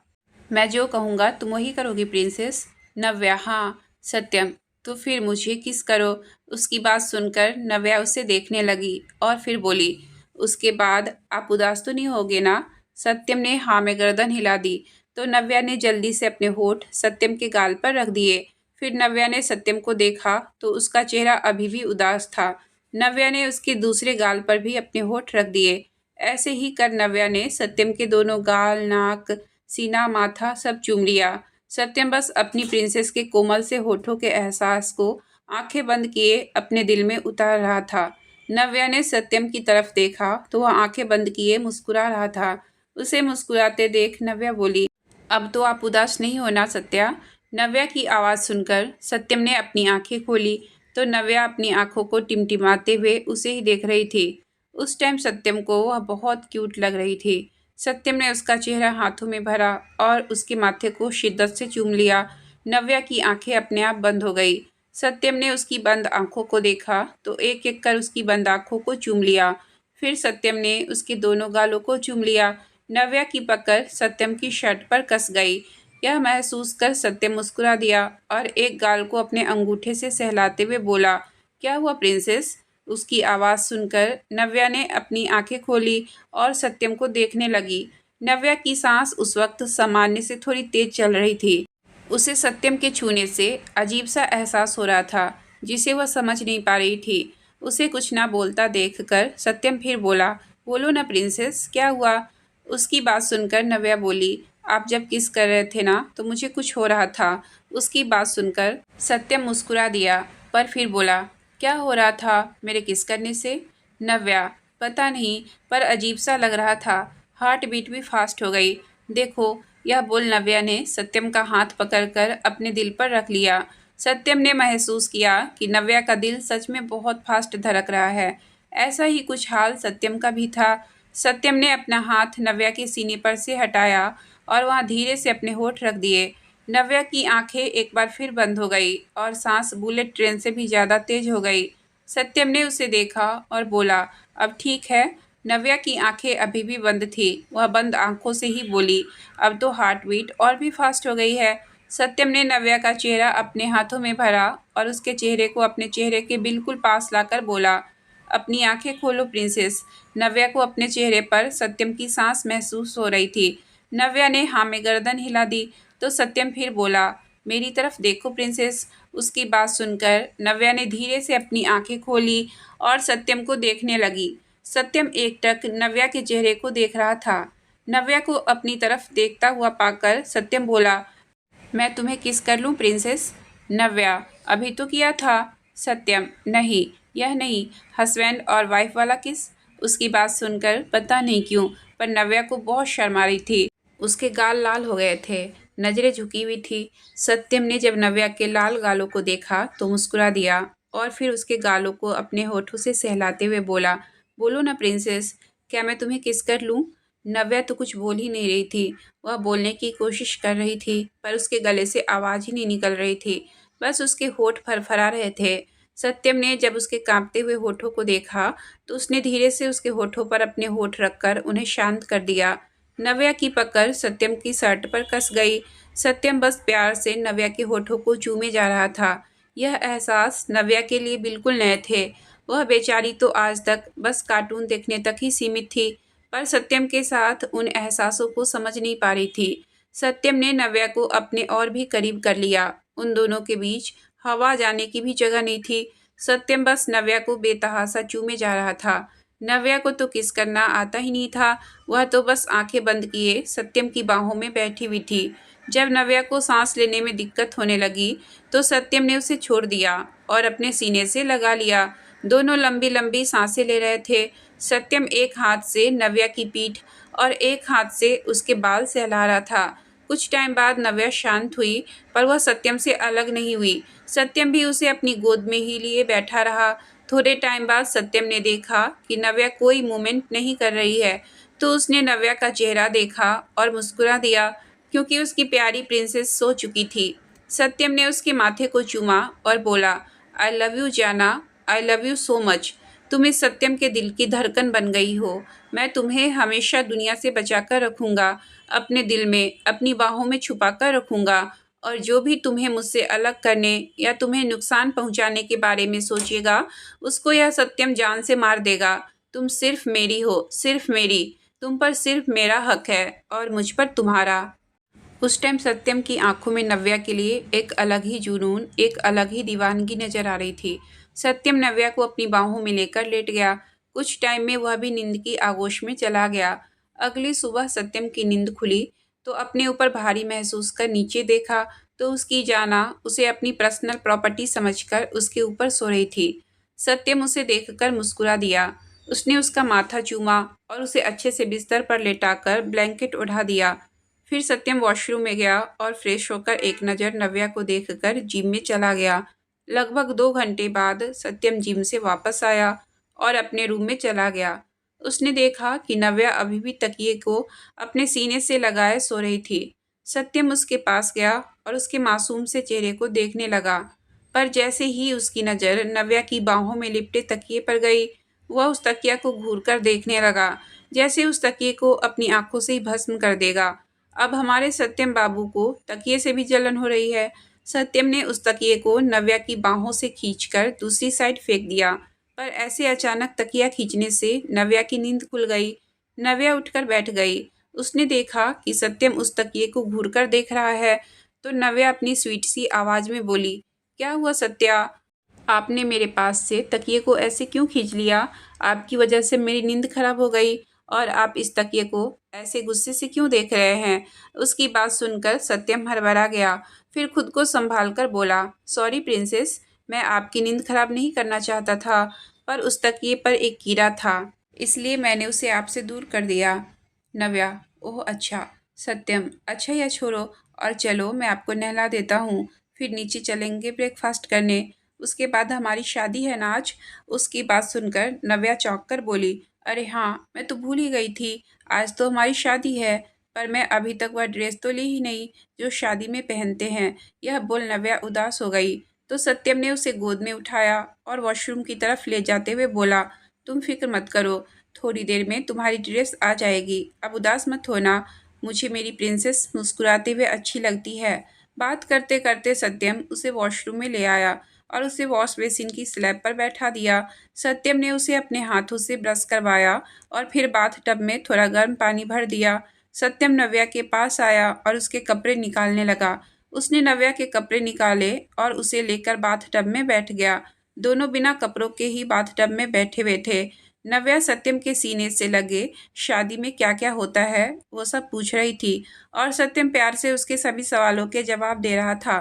मैं जो कहूँगा तुम वही करोगी प्रिंसेस? नव्या, हाँ। सत्यम, तो फिर मुझे किस करो। उसकी बात सुनकर नव्या उसे देखने लगी और फिर बोली, उसके बाद आप उदास तो नहीं होगे ना? सत्यम ने हाँ में गर्दन हिला दी। तो नव्या ने जल्दी से अपने होठ सत्यम के गाल पर रख दिए। फिर नव्या ने सत्यम को देखा तो उसका चेहरा अभी भी उदास था। नव्या ने उसके दूसरे गाल पर भी अपने होठ रख दिए। ऐसे ही कर नव्या ने सत्यम के दोनों गाल, नाक, सीना, माथा सब चूम लिया। सत्यम बस अपनी प्रिंसेस के कोमल से होठों के एहसास को आंखें बंद किए अपने दिल में उतार रहा था। नव्या ने सत्यम की तरफ देखा तो वह आंखें बंद किए मुस्कुरा रहा था। उसे मुस्कुराते देख नव्या बोली, अब तो आप उदास नहीं होना सत्या? नव्या की आवाज़ सुनकर सत्यम ने अपनी आंखें खोली तो नव्या अपनी आंखों को टिमटिमाते हुए उसे ही देख रही थी। उस टाइम सत्यम को वह बहुत क्यूट लग रही थी। सत्यम ने उसका चेहरा हाथों में भरा और उसके माथे को शिद्दत से चूम लिया। नव्या की आंखें अपने आप बंद हो गई। सत्यम ने उसकी बंद आंखों को देखा तो एक एक कर उसकी बंद आंखों को चूम लिया। फिर सत्यम ने उसके दोनों गालों को चूम लिया। नव्या की पकड़ सत्यम की शर्ट पर कस गई। यह महसूस कर सत्यम मुस्कुरा दिया और एक गाल को अपने अंगूठे से सहलाते हुए बोला, क्या हुआ प्रिंसेस? उसकी आवाज़ सुनकर नव्या ने अपनी आंखें खोली और सत्यम को देखने लगी। नव्या की सांस उस वक्त सामान्य से थोड़ी तेज चल रही थी। उसे सत्यम के छूने से अजीब सा एहसास हो रहा था जिसे वह समझ नहीं पा रही थी। उसे कुछ ना बोलता देखकर सत्यम फिर बोला, बोलो ना प्रिंसेस, क्या हुआ? उसकी बात सुनकर नव्या बोली, आप जब किस कर रहे थे ना तो मुझे कुछ हो रहा था। उसकी बात सुनकर सत्यम मुस्कुरा दिया पर फिर बोला, क्या हो रहा था मेरे किस करने से? नव्या, पता नहीं, पर अजीब सा लग रहा था। हार्ट बीट भी फास्ट हो गई। देखो, यह बोल नव्या ने सत्यम का हाथ पकड़कर अपने दिल पर रख लिया। सत्यम ने महसूस किया कि नव्या का दिल सच में बहुत फास्ट धड़क रहा है। ऐसा ही कुछ हाल सत्यम का भी था। सत्यम ने अपना हाथ नव्या के सीने पर से हटाया और वहां धीरे से अपने होठ रख दिए। नव्या की आंखें एक बार फिर बंद हो गई और सांस बुलेट ट्रेन से भी ज्यादा तेज हो गई। सत्यम ने उसे देखा और बोला, अब ठीक है? नव्या की आंखें अभी भी बंद थी। वह बंद आंखों से ही बोली, अब तो हार्ट बीट और भी फास्ट हो गई है। सत्यम ने नव्या का चेहरा अपने हाथों में भरा और उसके चेहरे को अपने चेहरे के बिल्कुल पास लाकर बोला, अपनी आंखें खोलो प्रिंसेस। नव्या को अपने चेहरे पर सत्यम की सांस महसूस हो रही थी। नव्या ने हाँ में गर्दन हिला दी तो सत्यम फिर बोला, मेरी तरफ देखो प्रिंसेस। उसकी बात सुनकर नव्या ने धीरे से अपनी आंखें खोली और सत्यम को देखने लगी। सत्यम एकटक नव्या के चेहरे को देख रहा था। नव्या को अपनी तरफ देखता हुआ पाकर सत्यम बोला, मैं तुम्हें किस कर लूं प्रिंसेस? नव्या, अभी तो किया था। सत्यम, नहीं, यह नहीं, हस्बैंड और वाइफ वाला किस। उसकी बात सुनकर पता नहीं क्यों पर नव्या को बहुत शर्म आ रही थी। उसके गाल लाल हो गए थे, नजरें झुकी हुई थी। सत्यम ने जब नव्या के लाल गालों को देखा तो मुस्कुरा दिया और फिर उसके गालों को अपने होठों से सहलाते हुए बोला, बोलो ना प्रिंसेस, क्या मैं तुम्हें किस कर लूं? नव्या तो कुछ बोल ही नहीं रही थी। वह बोलने की कोशिश कर रही थी पर उसके गले से आवाज़ ही नहीं निकल रही थी। बस उसके होठ फरफरा रहे थे। सत्यम ने जब उसके कांपते हुए होठों को देखा तो उसने धीरे से उसके होठों पर अपने होठ रखकर उन्हें शांत कर दिया। नव्या की पकड़ सत्यम की शर्ट पर कस गई। सत्यम बस प्यार से नव्या के होठों को चूमे जा रहा था। यह एहसास नव्या के लिए बिल्कुल नए थे। वह बेचारी तो आज तक बस कार्टून देखने तक ही सीमित थी पर सत्यम के साथ उन एहसासों को समझ नहीं पा रही थी। सत्यम ने नव्या को अपने और भी करीब कर लिया। उन दोनों के बीच हवा जाने की भी जगह नहीं थी। सत्यम बस नव्या को बेतहासा चूमे जा रहा था। नव्या को तो किस करना आता ही नहीं था। वह तो बस आंखें बंद किए सत्यम की बाहों में बैठी हुई थी। जब नव्या को सांस लेने में दिक्कत होने लगी तो सत्यम ने उसे छोड़ दिया और अपने सीने से लगा लिया। दोनों लंबी लंबी सांसें ले रहे थे। सत्यम एक हाथ से नव्या की पीठ और एक हाथ से उसके बाल सहला रहा था। कुछ टाइम बाद नव्या शांत हुई पर वह सत्यम से अलग नहीं हुई। सत्यम भी उसे अपनी गोद में ही लिए बैठा रहा। थोड़े टाइम बाद सत्यम ने देखा कि नव्या कोई मूवमेंट नहीं कर रही है तो उसने नव्या का चेहरा देखा और मुस्कुरा दिया क्योंकि उसकी प्यारी प्रिंसेस सो चुकी थी। सत्यम ने उसके माथे को चूमा और बोला, आई लव यू जाना, I love you so much. तुम इस सत्यम के दिल की धड़कन बन गई हो। मैं तुम्हें हमेशा दुनिया से बचाकर रखूंगा, अपने दिल में, अपनी बाहों में छुपा कर रखूंगा और जो भी तुम्हें मुझसे अलग करने या तुम्हें नुकसान पहुंचाने के बारे में सोचेगा, उसको यह सत्यम जान से मार देगा। तुम सिर्फ मेरी हो, सिर्फ मेरी। तुम पर सिर्फ मेरा हक है और मुझ पर तुम्हारा। उस टाइम सत्यम की आंखों में नव्या के लिए एक अलग ही जुनून, एक अलग ही दीवानगी नजर आ रही थी। सत्यम नव्या को अपनी बाहों में लेकर लेट गया। कुछ टाइम में वह भी नींद की आगोश में चला गया। अगली सुबह सत्यम की नींद खुली तो अपने ऊपर भारी महसूस कर नीचे देखा तो उसकी जाना उसे अपनी पर्सनल प्रॉपर्टी समझकर उसके ऊपर सो रही थी। सत्यम उसे देखकर मुस्कुरा दिया। उसने उसका माथा चूमा और उसे अच्छे से बिस्तर पर लेटाकर ब्लैंकेट उड़ा दिया। फिर सत्यम वॉशरूम में गया और फ्रेश होकर एक नज़र नव्या को देखकर जिम में चला गया। लगभग 2 घंटे बाद सत्यम जिम से वापस आया और अपने रूम में चला गया। उसने देखा कि नव्या अभी भी तकिए को अपने सीने से लगाए सो रही थी। सत्यम उसके पास गया और उसके मासूम से चेहरे को देखने लगा पर जैसे ही उसकी नज़र नव्या की बाहों में लिपटे तकिए पर गई, वह उस तकिया को घूरकर देखने लगा जैसे उस तकिए को अपनी आंखों से ही भस्म कर देगा। अब हमारे सत्यम बाबू को तकिए से भी जलन हो रही है। सत्यम ने उस तकिए को नव्या की बाहों से खींचकर दूसरी साइड फेंक दिया पर ऐसे अचानक तकिया खींचने से नव्या की नींद खुल गई। नव्या उठकर बैठ गई। उसने देखा कि सत्यम उस तकिए को घूरकर देख रहा है तो नव्या अपनी स्वीट सी आवाज में बोली, क्या हुआ सत्या? आपने मेरे पास से तकिए को ऐसे क्यों खींच लिया? आपकी वजह से मेरी नींद खराब हो गई और आप इस तकिए को ऐसे गुस्से से क्यों देख रहे हैं? उसकी बात सुनकर सत्यम हड़बड़ा गया। फिर खुद को संभाल कर बोला, सॉरी प्रिंसेस, मैं आपकी नींद खराब नहीं करना चाहता था पर उस तकिए पर एक कीड़ा था इसलिए मैंने उसे आपसे दूर कर दिया। नव्या, ओह अच्छा। सत्यम, अच्छा या छोड़ो और चलो मैं आपको नहला देता हूँ। फिर नीचे चलेंगे ब्रेकफास्ट करने। उसके बाद हमारी शादी है ना आज। उसकी बात सुनकर नव्या चौंक कर बोली, अरे हाँ, मैं तो भूल ही गई थी, आज तो हमारी शादी है। पर मैं अभी तक वह ड्रेस तो ली ही नहीं जो शादी में पहनते हैं। यह बोल नव्या उदास हो गई। तो सत्यम ने उसे गोद में उठाया और वॉशरूम की तरफ ले जाते हुए बोला, तुम फिक्र मत करो, थोड़ी देर में तुम्हारी ड्रेस आ जाएगी, अब उदास मत होना। मुझे मेरी प्रिंसेस मुस्कुराते हुए अच्छी लगती है। बात करते करते सत्यम उसे वॉशरूम में ले आया और उसे वॉश बेसिन की स्लैब पर बैठा दिया। सत्यम ने उसे अपने हाथों से ब्रश करवाया और फिर बाथ टब में थोड़ा गर्म पानी भर दिया। सत्यम नव्या के पास आया और उसके कपड़े निकालने लगा। उसने नव्या के कपड़े निकाले और उसे लेकर बाथ टब में बैठ गया। दोनों बिना कपड़ों के ही बाथ टब में बैठे हुए थे। नव्या सत्यम के सीने से लगे शादी में क्या क्या होता है वो सब पूछ रही थी और सत्यम प्यार से उसके सभी सवालों के जवाब दे रहा था।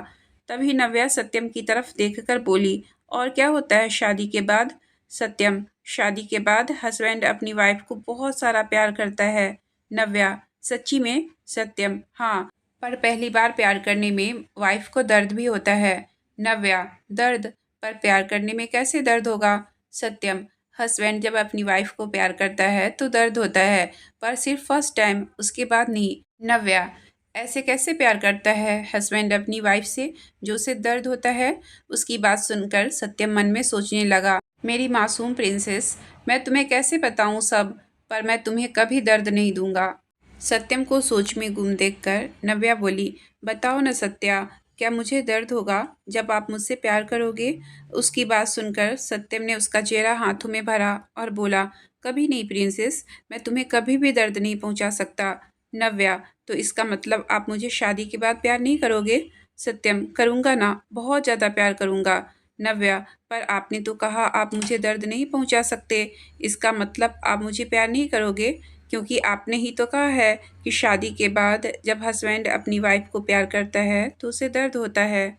तभी नव्या सत्यम की तरफ देखकर बोली, और क्या होता है शादी के बाद? सत्यम, शादी के बाद हस्बैंड अपनी वाइफ को बहुत सारा प्यार करता है। नव्या, सच्ची में? सत्यम, हाँ, पर पहली बार प्यार करने में वाइफ को दर्द भी होता है। नव्या, दर्द? पर प्यार करने में कैसे दर्द होगा? सत्यम, हस्बैंड जब अपनी वाइफ को प्यार करता है तो दर्द होता है, पर सिर्फ फर्स्ट टाइम, उसके बाद नहीं। नव्या, ऐसे कैसे प्यार करता है हस्बैंड अपनी वाइफ से जो उसे दर्द होता है? उसकी बात सुनकर सत्यम मन में सोचने लगा, मेरी मासूम प्रिंसेस, मैं तुम्हें कैसे बताऊं सब, पर मैं तुम्हें कभी दर्द नहीं दूंगा। सत्यम को सोच में गुम देखकर नव्या बोली, बताओ न सत्या, क्या मुझे दर्द होगा जब आप मुझसे प्यार करोगे? उसकी बात सुनकर सत्यम ने उसका चेहरा हाथों में भरा और बोला, कभी नहीं प्रिंसेस, मैं तुम्हें कभी भी दर्द नहीं पहुंचा सकता। नव्या, तो इसका मतलब आप मुझे शादी के बाद प्यार नहीं करोगे? सत्यम, करूँगा ना, बहुत ज़्यादा प्यार करूँगा। नव्या, पर आपने तो कहा आप मुझे दर्द नहीं पहुंचा सकते, इसका मतलब आप मुझे प्यार नहीं करोगे, क्योंकि आपने ही तो कहा है कि शादी के बाद जब हस्बैंड अपनी वाइफ को प्यार करता है तो उसे दर्द होता है।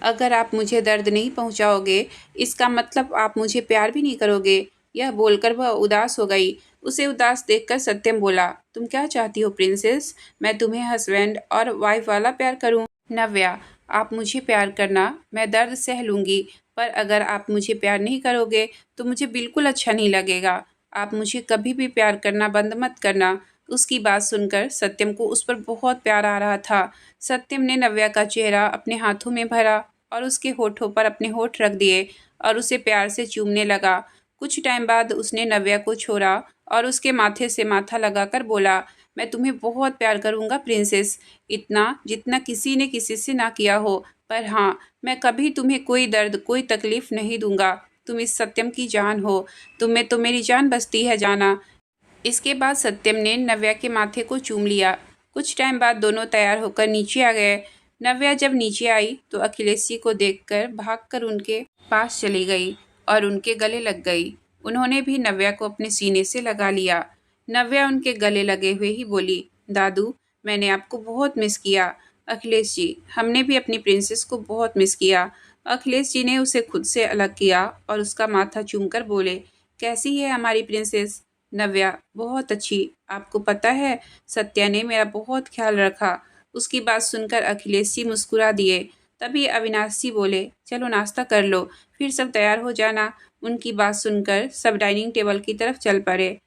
अगर आप मुझे दर्द नहीं पहुंचाओगे, इसका मतलब आप मुझे प्यार भी नहीं करोगे। यह बोलकर वह उदास हो गई। उसे उदास देखकर सत्यम बोला, तुम क्या चाहती हो प्रिंसेस? मैं तुम्हें हस्बैंड और वाइफ वाला प्यार करूं? नव्या, आप मुझे प्यार करना, मैं दर्द सह लूंगी, पर अगर आप मुझे प्यार नहीं करोगे तो मुझे बिल्कुल अच्छा नहीं लगेगा। आप मुझे कभी भी प्यार करना बंद मत करना। उसकी बात सुनकर सत्यम को उस पर बहुत प्यार आ रहा था। सत्यम ने नव्या का चेहरा अपने हाथों में भरा और उसके होठों पर अपने होठ रख दिए और उसे प्यार से चूमने लगा। कुछ टाइम बाद उसने नव्या को छोड़ा और उसके माथे से माथा लगाकर बोला, मैं तुम्हें बहुत प्यार करूंगा प्रिंसेस, इतना जितना किसी ने किसी से ना किया हो। पर हाँ, मैं कभी तुम्हें कोई दर्द, कोई तकलीफ नहीं दूंगा। तुम इस सत्यम की जान हो, तुम में तो मेरी जान बसती है जाना। इसके बाद सत्यम ने नव्या के माथे को चूम लिया। कुछ टाइम बाद दोनों तैयार होकर नीचे आ गए। नव्या जब नीचे आई तो अखिलेश जी को देखकर भागकर उनके पास चली गई और उनके गले लग गई। उन्होंने भी नव्या को अपने सीने से लगा लिया। नव्या उनके गले लगे हुए ही बोली, दादू, मैंने आपको बहुत मिस किया। अखिलेश जी, हमने भी अपनी प्रिंसेस को बहुत मिस किया। अखिलेश जी ने उसे खुद से अलग किया और उसका माथा चूमकर बोले, कैसी है हमारी प्रिंसेस? नव्या, बहुत अच्छी। आपको पता है, सत्या ने मेरा बहुत ख्याल रखा। उसकी बात सुनकर अखिलेश जी मुस्कुरा दिए। तभी अविनाश जी बोले, चलो नाश्ता कर लो, फिर सब तैयार हो जाना। उनकी बात सुनकर सब डाइनिंग टेबल की तरफ चल पड़े।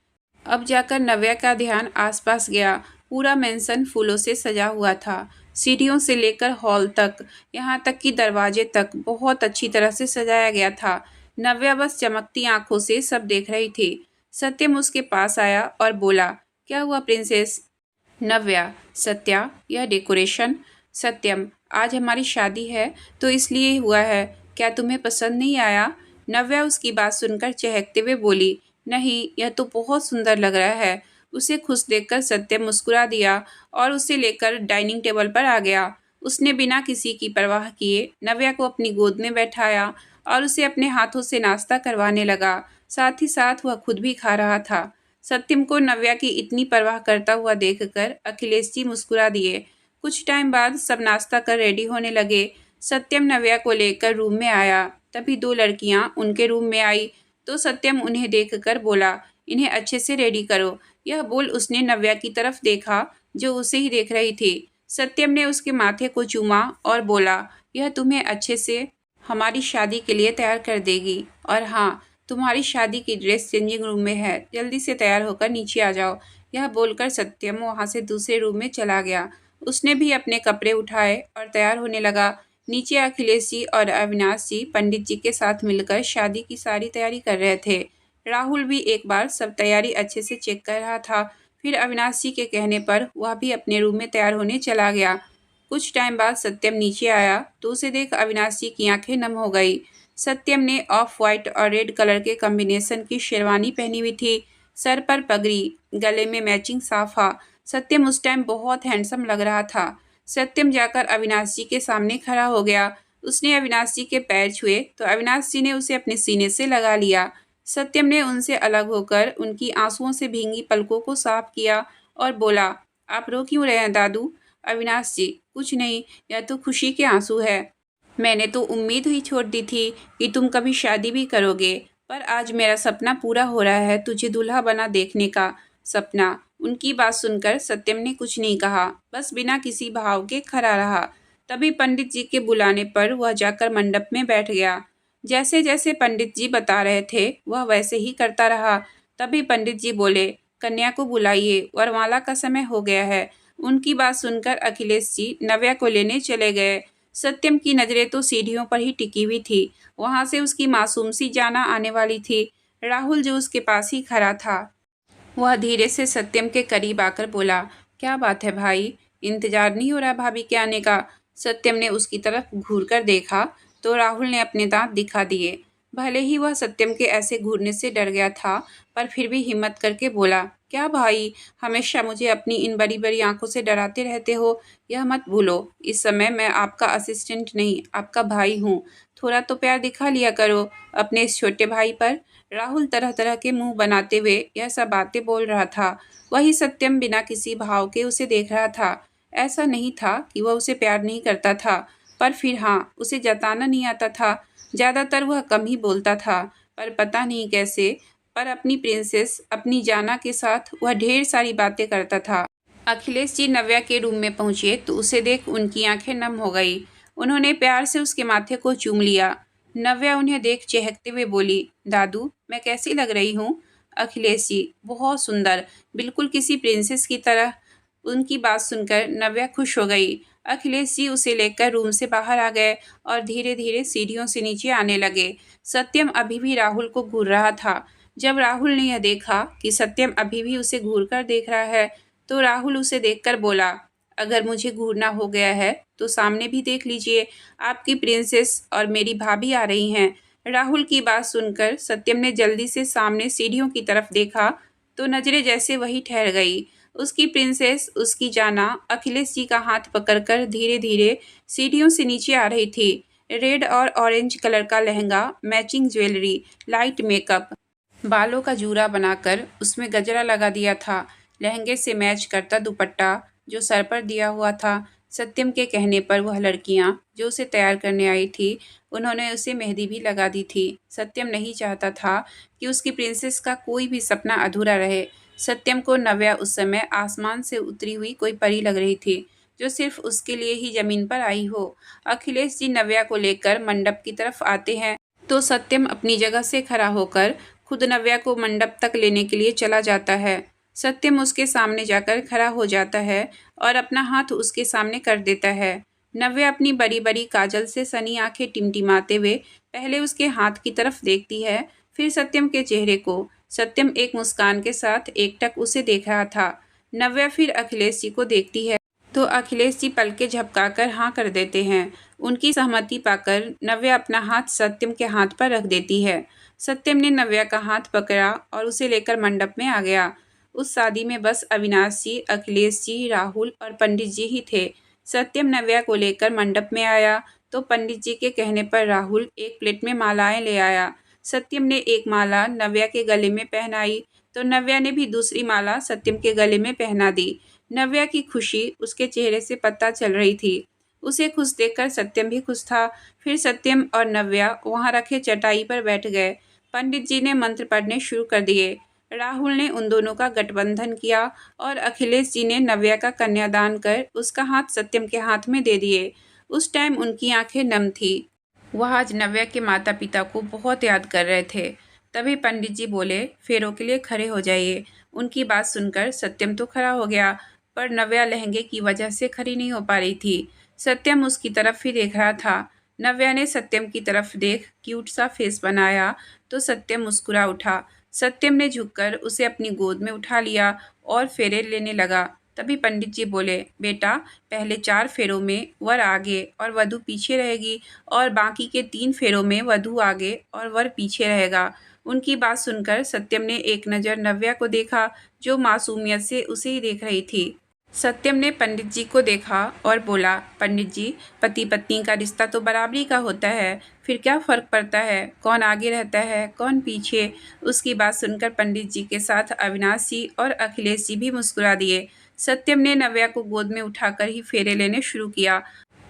अब जाकर नव्या का ध्यान आसपास गया। पूरा मेंशन फूलों से सजा हुआ था, सीढ़ियों से लेकर हॉल तक, यहाँ तक कि दरवाजे तक बहुत अच्छी तरह से सजाया गया था। नव्या बस चमकती आंखों से सब देख रही थी। सत्यम उसके पास आया और बोला, क्या हुआ प्रिंसेस? नव्या, सत्या, यह डेकोरेशन? सत्यम, आज हमारी शादी है तो इसलिए हुआ है, क्या तुम्हें पसंद नहीं आया? नव्या उसकी बात सुनकर चहकते हुए बोली, नहीं, यह तो बहुत सुंदर लग रहा है। उसे खुश देखकर सत्यम मुस्कुरा दिया और उसे लेकर डाइनिंग टेबल पर आ गया। उसने बिना किसी की परवाह किए नव्या को अपनी गोद में बैठाया और उसे अपने हाथों से नाश्ता करवाने लगा। साथ ही साथ वह खुद भी खा रहा था। सत्यम को नव्या की इतनी परवाह करता हुआ देखकर अखिलेश जी मुस्कुरा दिए। कुछ टाइम बाद सब नाश्ता कर रेडी होने लगे। सत्यम नव्या को लेकर रूम में आया। तभी दो लड़कियां उनके रूम में आई तो सत्यम उन्हें देखकर बोला, इन्हें अच्छे से रेडी करो। यह बोल उसने नव्या की तरफ देखा जो उसे ही देख रही थी। सत्यम ने उसके माथे को चूमा और बोला, यह तुम्हें अच्छे से हमारी शादी के लिए तैयार कर देगी। और हाँ, तुम्हारी शादी की ड्रेस चेंजिंग रूम में है, जल्दी से तैयार होकर नीचे आ जाओ। यह बोलकर सत्यम वहाँ से दूसरे रूम में चला गया। उसने भी अपने कपड़े उठाए और तैयार होने लगा। नीचे अखिलेश जी और अविनाश जी पंडित जी के साथ मिलकर शादी की सारी तैयारी कर रहे थे। राहुल भी एक बार सब तैयारी अच्छे से चेक कर रहा था। फिर अविनाश जी के कहने पर वह भी अपने रूम में तैयार होने चला गया। कुछ टाइम बाद सत्यम नीचे आया तो उसे देख अविनाश जी की आंखें नम हो गई। सत्यम ने ऑफ वाइट और रेड कलर के कॉम्बिनेशन की शेरवानी पहनी हुई थी, सर पर पगड़ी, गले में मैचिंग साफा। सत्यम उस टाइम बहुत हैंडसम लग रहा था। सत्यम जाकर अविनाश जी के सामने खड़ा हो गया। उसने अविनाश जी के पैर छुए तो अविनाश जी ने उसे अपने सीने से लगा लिया। सत्यम ने उनसे अलग होकर उनकी आंसुओं से भींगी पलकों को साफ किया और बोला, आप रो क्यों रहे हैं दादू? अविनाश जी, कुछ नहीं, यह तो खुशी के आंसू है। मैंने तो उम्मीद ही छोड़ दी थी कि तुम कभी शादी भी करोगे, पर आज मेरा सपना पूरा हो रहा है, तुझे दूल्हा बना देखने का सपना। उनकी बात सुनकर सत्यम ने कुछ नहीं कहा, बस बिना किसी भाव के खड़ा रहा। तभी पंडित जी के बुलाने पर वह जाकर मंडप में बैठ गया। जैसे जैसे पंडित जी बता रहे थे वह वैसे ही करता रहा। तभी पंडित जी बोले, कन्या को बुलाइए, वरमाला का समय हो गया है। उनकी बात सुनकर अखिलेश जी नव्या को लेने चले गए। सत्यम की नजरें तो सीढ़ियों पर ही टिकी हुई थी। वहां से उसकी मासूम सी जाना आने वाली थी। राहुल जो उसके पास ही खड़ा था, वह धीरे से सत्यम के करीब आकर बोला, क्या बात है भाई, इंतजार नहीं हो रहा भाभी के आने का? सत्यम ने उसकी तरफ घूर कर देखा तो राहुल ने अपने दांत दिखा दिए। भले ही वह सत्यम के ऐसे घूरने से डर गया था, पर फिर भी हिम्मत करके बोला, क्या भाई, हमेशा मुझे अपनी इन बड़ी बड़ी आंखों से डराते रहते हो। यह मत भूलो, इस समय मैं आपका असिस्टेंट नहीं, आपका भाई हूँ। थोड़ा तो प्यार दिखा लिया करो अपने इस छोटे भाई पर। राहुल तरह तरह के मुंह बनाते हुए यह सब बातें बोल रहा था। वही सत्यम बिना किसी भाव के उसे देख रहा था। ऐसा नहीं था कि वह उसे प्यार नहीं करता था, पर फिर हाँ, उसे जताना नहीं आता था। ज़्यादातर वह कम ही बोलता था, पर पता नहीं कैसे, पर अपनी प्रिंसेस, अपनी जाना के साथ वह ढेर सारी बातें करता था। अखिलेश जी नव्या के रूम में पहुंचे तो उसे देख उनकी आंखें नम हो गई। उन्होंने प्यार से उसके माथे को चूम लिया। नव्या उन्हें देख चहकते हुए बोली, दादू, मैं कैसी लग रही हूँ? अखिलेश जी, बहुत सुंदर, बिल्कुल किसी प्रिंसेस की तरह। उनकी बात सुनकर नव्या खुश हो गई। अखिलेश जी उसे लेकर रूम से बाहर आ गए और धीरे धीरे सीढ़ियों से नीचे आने लगे। सत्यम अभी भी राहुल को घूर रहा था। जब राहुल ने यह देखा कि सत्यम अभी भी उसे घूर कर देख रहा है, तो राहुल उसे देखकर बोला, अगर मुझे घूरना हो गया है तो सामने भी देख लीजिए, आपकी प्रिंसेस और मेरी भाभी आ रही हैं। राहुल की बात सुनकर सत्यम ने जल्दी से सामने सीढ़ियों की तरफ देखा तो नजरें जैसे वही ठहर गई। उसकी प्रिंसेस, उसकी जाना, अखिलेश जी का हाथ पकड़कर धीरे धीरे सीढ़ियों से नीचे आ रही थी। रेड और ऑरेंज कलर का lehenga, matching jewellery, light makeup, बालों का जूरा बनाकर उसमें गजरा लगा दिया था, लहंगे से मैच करता दुपट्टा जो सर पर दिया हुआ था। सत्यम के कहने पर वह लड़कियां जो उसे तैयार करने आई थी, उन्होंने उसे मेहंदी भी लगा दी थी। सत्यम नहीं चाहता था कि उसकी प्रिंसेस का कोई भी सपना अधूरा रहे। सत्यम को नव्या उस समय आसमान से उतरी हुई कोई परी लग रही थी, जो सिर्फ उसके लिए ही जमीन पर आई हो। अखिलेश जी नव्या को लेकर मंडप की तरफ आते हैं तो सत्यम अपनी जगह से खड़ा होकर खुद नव्या को मंडप तक लेने के लिए चला जाता है। सत्यम उसके सामने जाकर खड़ा हो जाता है और अपना हाथ उसके सामने कर देता है। नव्या अपनी बड़ी बड़ी काजल से सनी आंखें टिमटिमाते हुए पहले उसके हाथ की तरफ देखती है, फिर सत्यम के चेहरे को। सत्यम एक मुस्कान के साथ एकटक उसे देख रहा था। नव्या फिर अखिलेश जी को देखती है तो अखिलेश जी पलके झपकाकर हाँ कर देते हैं। उनकी सहमति पाकर नव्या अपना हाथ सत्यम के हाथ पर रख देती है। सत्यम ने नव्या का हाथ पकड़ा और उसे लेकर मंडप में आ गया। उस शादी में बस अविनाश जी, अखिलेश जी, राहुल और पंडित जी ही थे। सत्यम नव्या को लेकर मंडप में आया तो पंडित जी के कहने पर राहुल एक प्लेट में मालाएं ले आया। सत्यम ने एक माला नव्या के गले में पहनाई तो नव्या ने भी दूसरी माला सत्यम के गले में पहना दी। नव्या की खुशी उसके चेहरे से पता चल रही थी। उसे खुश देखकर सत्यम भी खुश था। फिर सत्यम और नव्या वहां रखे चटाई पर बैठ गए। पंडित जी ने मंत्र पढ़ने शुरू कर दिए। राहुल ने उन दोनों का गठबंधन किया और अखिलेश जी ने नव्या का कन्यादान कर उसका हाथ सत्यम के हाथ में दे दिए। उस टाइम उनकी आंखें नम थी। वह आज नव्या के माता पिता को बहुत याद कर रहे थे। तभी पंडित जी बोले, फेरों के लिए खड़े हो जाइए। उनकी बात सुनकर सत्यम तो खड़ा हो गया, पर नव्या लहंगे की वजह से खड़ी नहीं हो पा रही थी। सत्यम उसकी तरफ ही देख रहा था। नव्या ने सत्यम की तरफ देख क्यूट सा फेस बनाया तो सत्यम मुस्कुरा उठा। सत्यम ने झुककर उसे अपनी गोद में उठा लिया और फेरे लेने लगा। तभी पंडित जी बोले, बेटा, पहले 4 फेरों में वर आगे और वधू पीछे रहेगी और बाकी के 3 फेरों में वधू आगे और वर पीछे रहेगा। उनकी बात सुनकर सत्यम ने एक नज़र नव्या को देखा, जो मासूमियत से उसे ही देख रही थी। सत्यम ने पंडित जी को देखा और बोला, पंडित जी, पति पत्नी का रिश्ता तो बराबरी का होता है, फिर क्या फ़र्क पड़ता है कौन आगे रहता है कौन पीछे। उसकी बात सुनकर पंडित जी के साथ अविनाश जी और अखिलेश जी भी मुस्कुरा दिए। सत्यम ने नव्या को गोद में उठाकर ही फेरे लेने शुरू किया।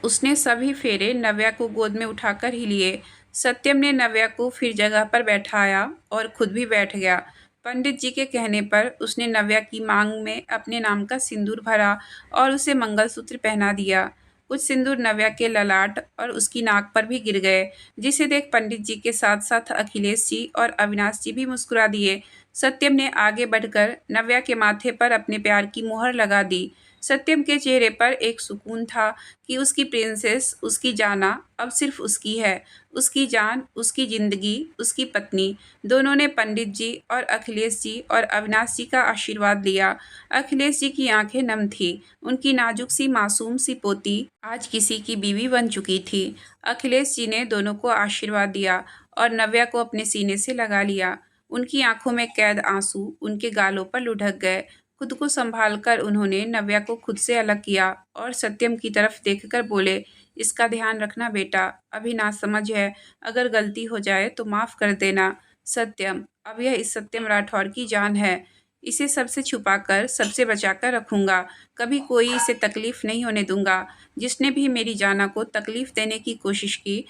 उसने सभी फेरे नव्या को गोद में उठाकर ही लिए। सत्यम ने नव्या को फिर जगह पर बैठाया और खुद भी बैठ गया। पंडित जी के कहने पर उसने नव्या की मांग में अपने नाम का सिंदूर भरा और उसे मंगलसूत्र पहना दिया। कुछ सिंदूर नव्या के ललाट और उसकी नाक पर भी गिर गए, जिसे देख पंडित जी के साथ साथ अखिलेश जी और अविनाश जी भी मुस्कुरा दिए। सत्यम ने आगे बढ़कर नव्या के माथे पर अपने प्यार की मुहर लगा दी। सत्यम के चेहरे पर एक सुकून था कि उसकी प्रिंसेस, उसकी जाना अब सिर्फ उसकी है। उसकी जान, उसकी जिंदगी, उसकी पत्नी। दोनों ने पंडित जी और अखिलेश जी और अविनाश जी का आशीर्वाद लिया। अखिलेश जी की आंखें नम थी। उनकी नाजुक सी मासूम सी पोती आज किसी की बीवी बन चुकी थी। अखिलेश जी ने दोनों को आशीर्वाद दिया और नव्या को अपने सीने से लगा लिया। उनकी आंखों में कैद आंसू उनके गालों पर लुढ़क गए। खुद को संभालकर उन्होंने नव्या को खुद से अलग किया और सत्यम की तरफ देखकर बोले, इसका ध्यान रखना बेटा, अभी नासमझ है, अगर गलती हो जाए तो माफ़ कर देना। सत्यम, अब यह इस सत्यम राठौर की जान है। इसे सबसे छुपाकर, सबसे बचाकर रखूंगा। कभी कोई इसे तकलीफ नहीं होने दूंगा। जिसने भी मेरी जाना को तकलीफ देने की कोशिश की,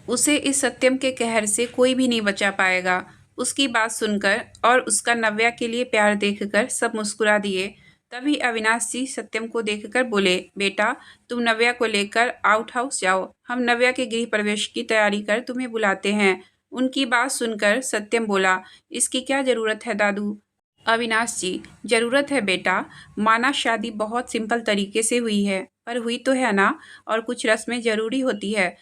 उसे इस सत्यम के कहर से कोई भी नहीं बचा पाएगा। उसकी बात सुनकर और उसका नव्या के लिए प्यार देखकर सब मुस्कुरा दिए। तभी अविनाश जी सत्यम को देखकर बोले, बेटा, तुम नव्या को लेकर आउट हाउस जाओ, हम नव्या के गृह प्रवेश की तैयारी कर तुम्हें बुलाते हैं। उनकी बात सुनकर सत्यम बोला, इसकी क्या ज़रूरत है दादू? अविनाश जी, ज़रूरत है बेटा। माना शादी बहुत सिंपल तरीके से हुई है, पर हुई तो है ना, और कुछ रस्में ज़रूरी होती है।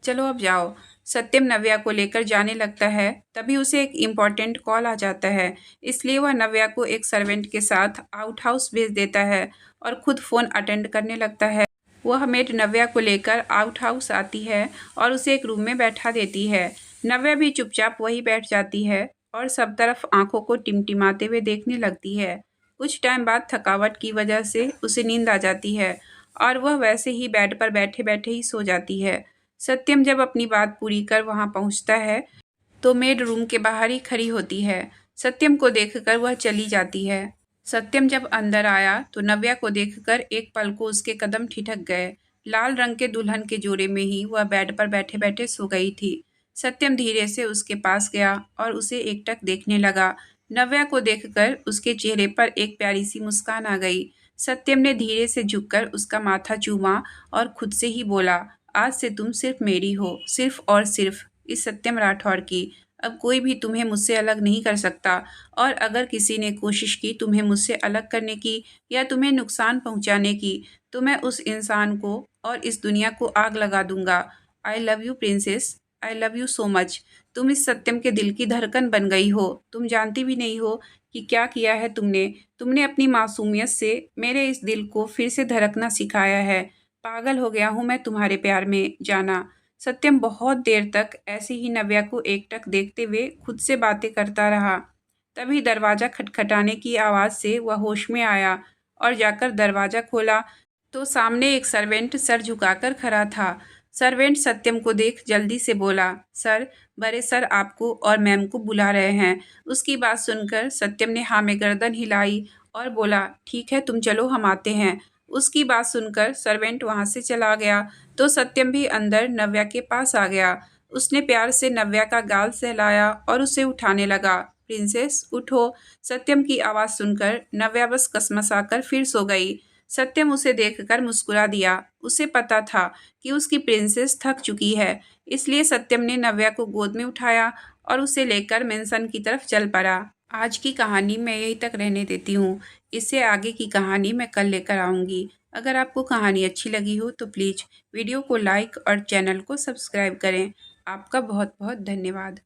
चलो अब जाओ। सत्यम नव्या को लेकर जाने लगता है, तभी उसे एक इम्पॉर्टेंट कॉल आ जाता है। इसलिए वह नव्या को एक सर्वेंट के साथ आउट हाउस भेज देता है और खुद फ़ोन अटेंड करने लगता है। वह मेड नव्या को लेकर आउट हाउस आती है और उसे एक रूम में बैठा देती है। नव्या भी चुपचाप वहीं बैठ जाती है और सब तरफ आंखों को टिमटिमाते हुए देखने लगती है। कुछ टाइम बाद थकावट की वजह से उसे नींद आ जाती है और वह वैसे ही बेड पर बैठे बैठे ही सो जाती है। सत्यम जब अपनी बात पूरी कर वहां पहुंचता है तो मेड रूम के बाहर ही खड़ी होती है। सत्यम को देखकर वह चली जाती है। सत्यम जब अंदर आया तो नव्या को देखकर एक पल को उसके कदम ठिठक गए। लाल रंग के दुल्हन के जोड़े में ही वह बेड पर बैठे बैठे सो गई थी। सत्यम धीरे से उसके पास गया और उसे एकटक देखने लगा। नव्या को देखकर उसके चेहरे पर एक प्यारी सी मुस्कान आ गई। सत्यम ने धीरे से झुककर उसका माथा चूमा और खुद से ही बोला, आज से तुम सिर्फ मेरी हो, सिर्फ और सिर्फ इस सत्यम राठौर की। अब कोई भी तुम्हें मुझसे अलग नहीं कर सकता, और अगर किसी ने कोशिश की तुम्हें मुझसे अलग करने की या तुम्हें नुकसान पहुंचाने की, तो मैं उस इंसान को और इस दुनिया को आग लगा दूंगा। I love you princess, I love you so much. तुम इस सत्यम के दिल की धड़कन बन गई हो। तुम जानती भी नहीं हो कि क्या किया है तुमने। तुमने अपनी मासूमियत से मेरे इस दिल को फिर से धड़कना सिखाया है। पागल हो गया हूँ मैं तुम्हारे प्यार में, जाना। सत्यम बहुत देर तक ऐसे ही नव्या को एकटक देखते हुए खुद से बातें करता रहा। तभी दरवाज़ा खटखटाने की आवाज़ से वह होश में आया और जाकर दरवाज़ा खोला तो सामने एक सर्वेंट सर झुकाकर खड़ा था। सर्वेंट सत्यम को देख जल्दी से बोला, सर, बड़े सर आपको और मैम को बुला रहे हैं। उसकी बात सुनकर सत्यम ने हाँ में गर्दन हिलाई और बोला, ठीक है, तुम चलो, हम आते हैं। उसकी बात सुनकर सर्वेंट वहाँ से चला गया तो सत्यम भी अंदर नव्या के पास आ गया। उसने प्यार से नव्या का गाल सहलाया और उसे उठाने लगा। प्रिंसेस, उठो। सत्यम की आवाज़ सुनकर नव्या बस कसमसाकर फिर सो गई। सत्यम उसे देखकर मुस्कुरा दिया। उसे पता था कि उसकी प्रिंसेस थक चुकी है, इसलिए सत्यम ने नव्या को गोद में उठाया और उसे लेकर मेंशन की तरफ चल पड़ा। आज की कहानी मैं यहीं तक रहने देती हूँ। इससे आगे की कहानी मैं कल लेकर आऊँगी। अगर आपको कहानी अच्छी लगी हो तो प्लीज़ वीडियो को लाइक और चैनल को सब्सक्राइब करें। आपका बहुत बहुत धन्यवाद।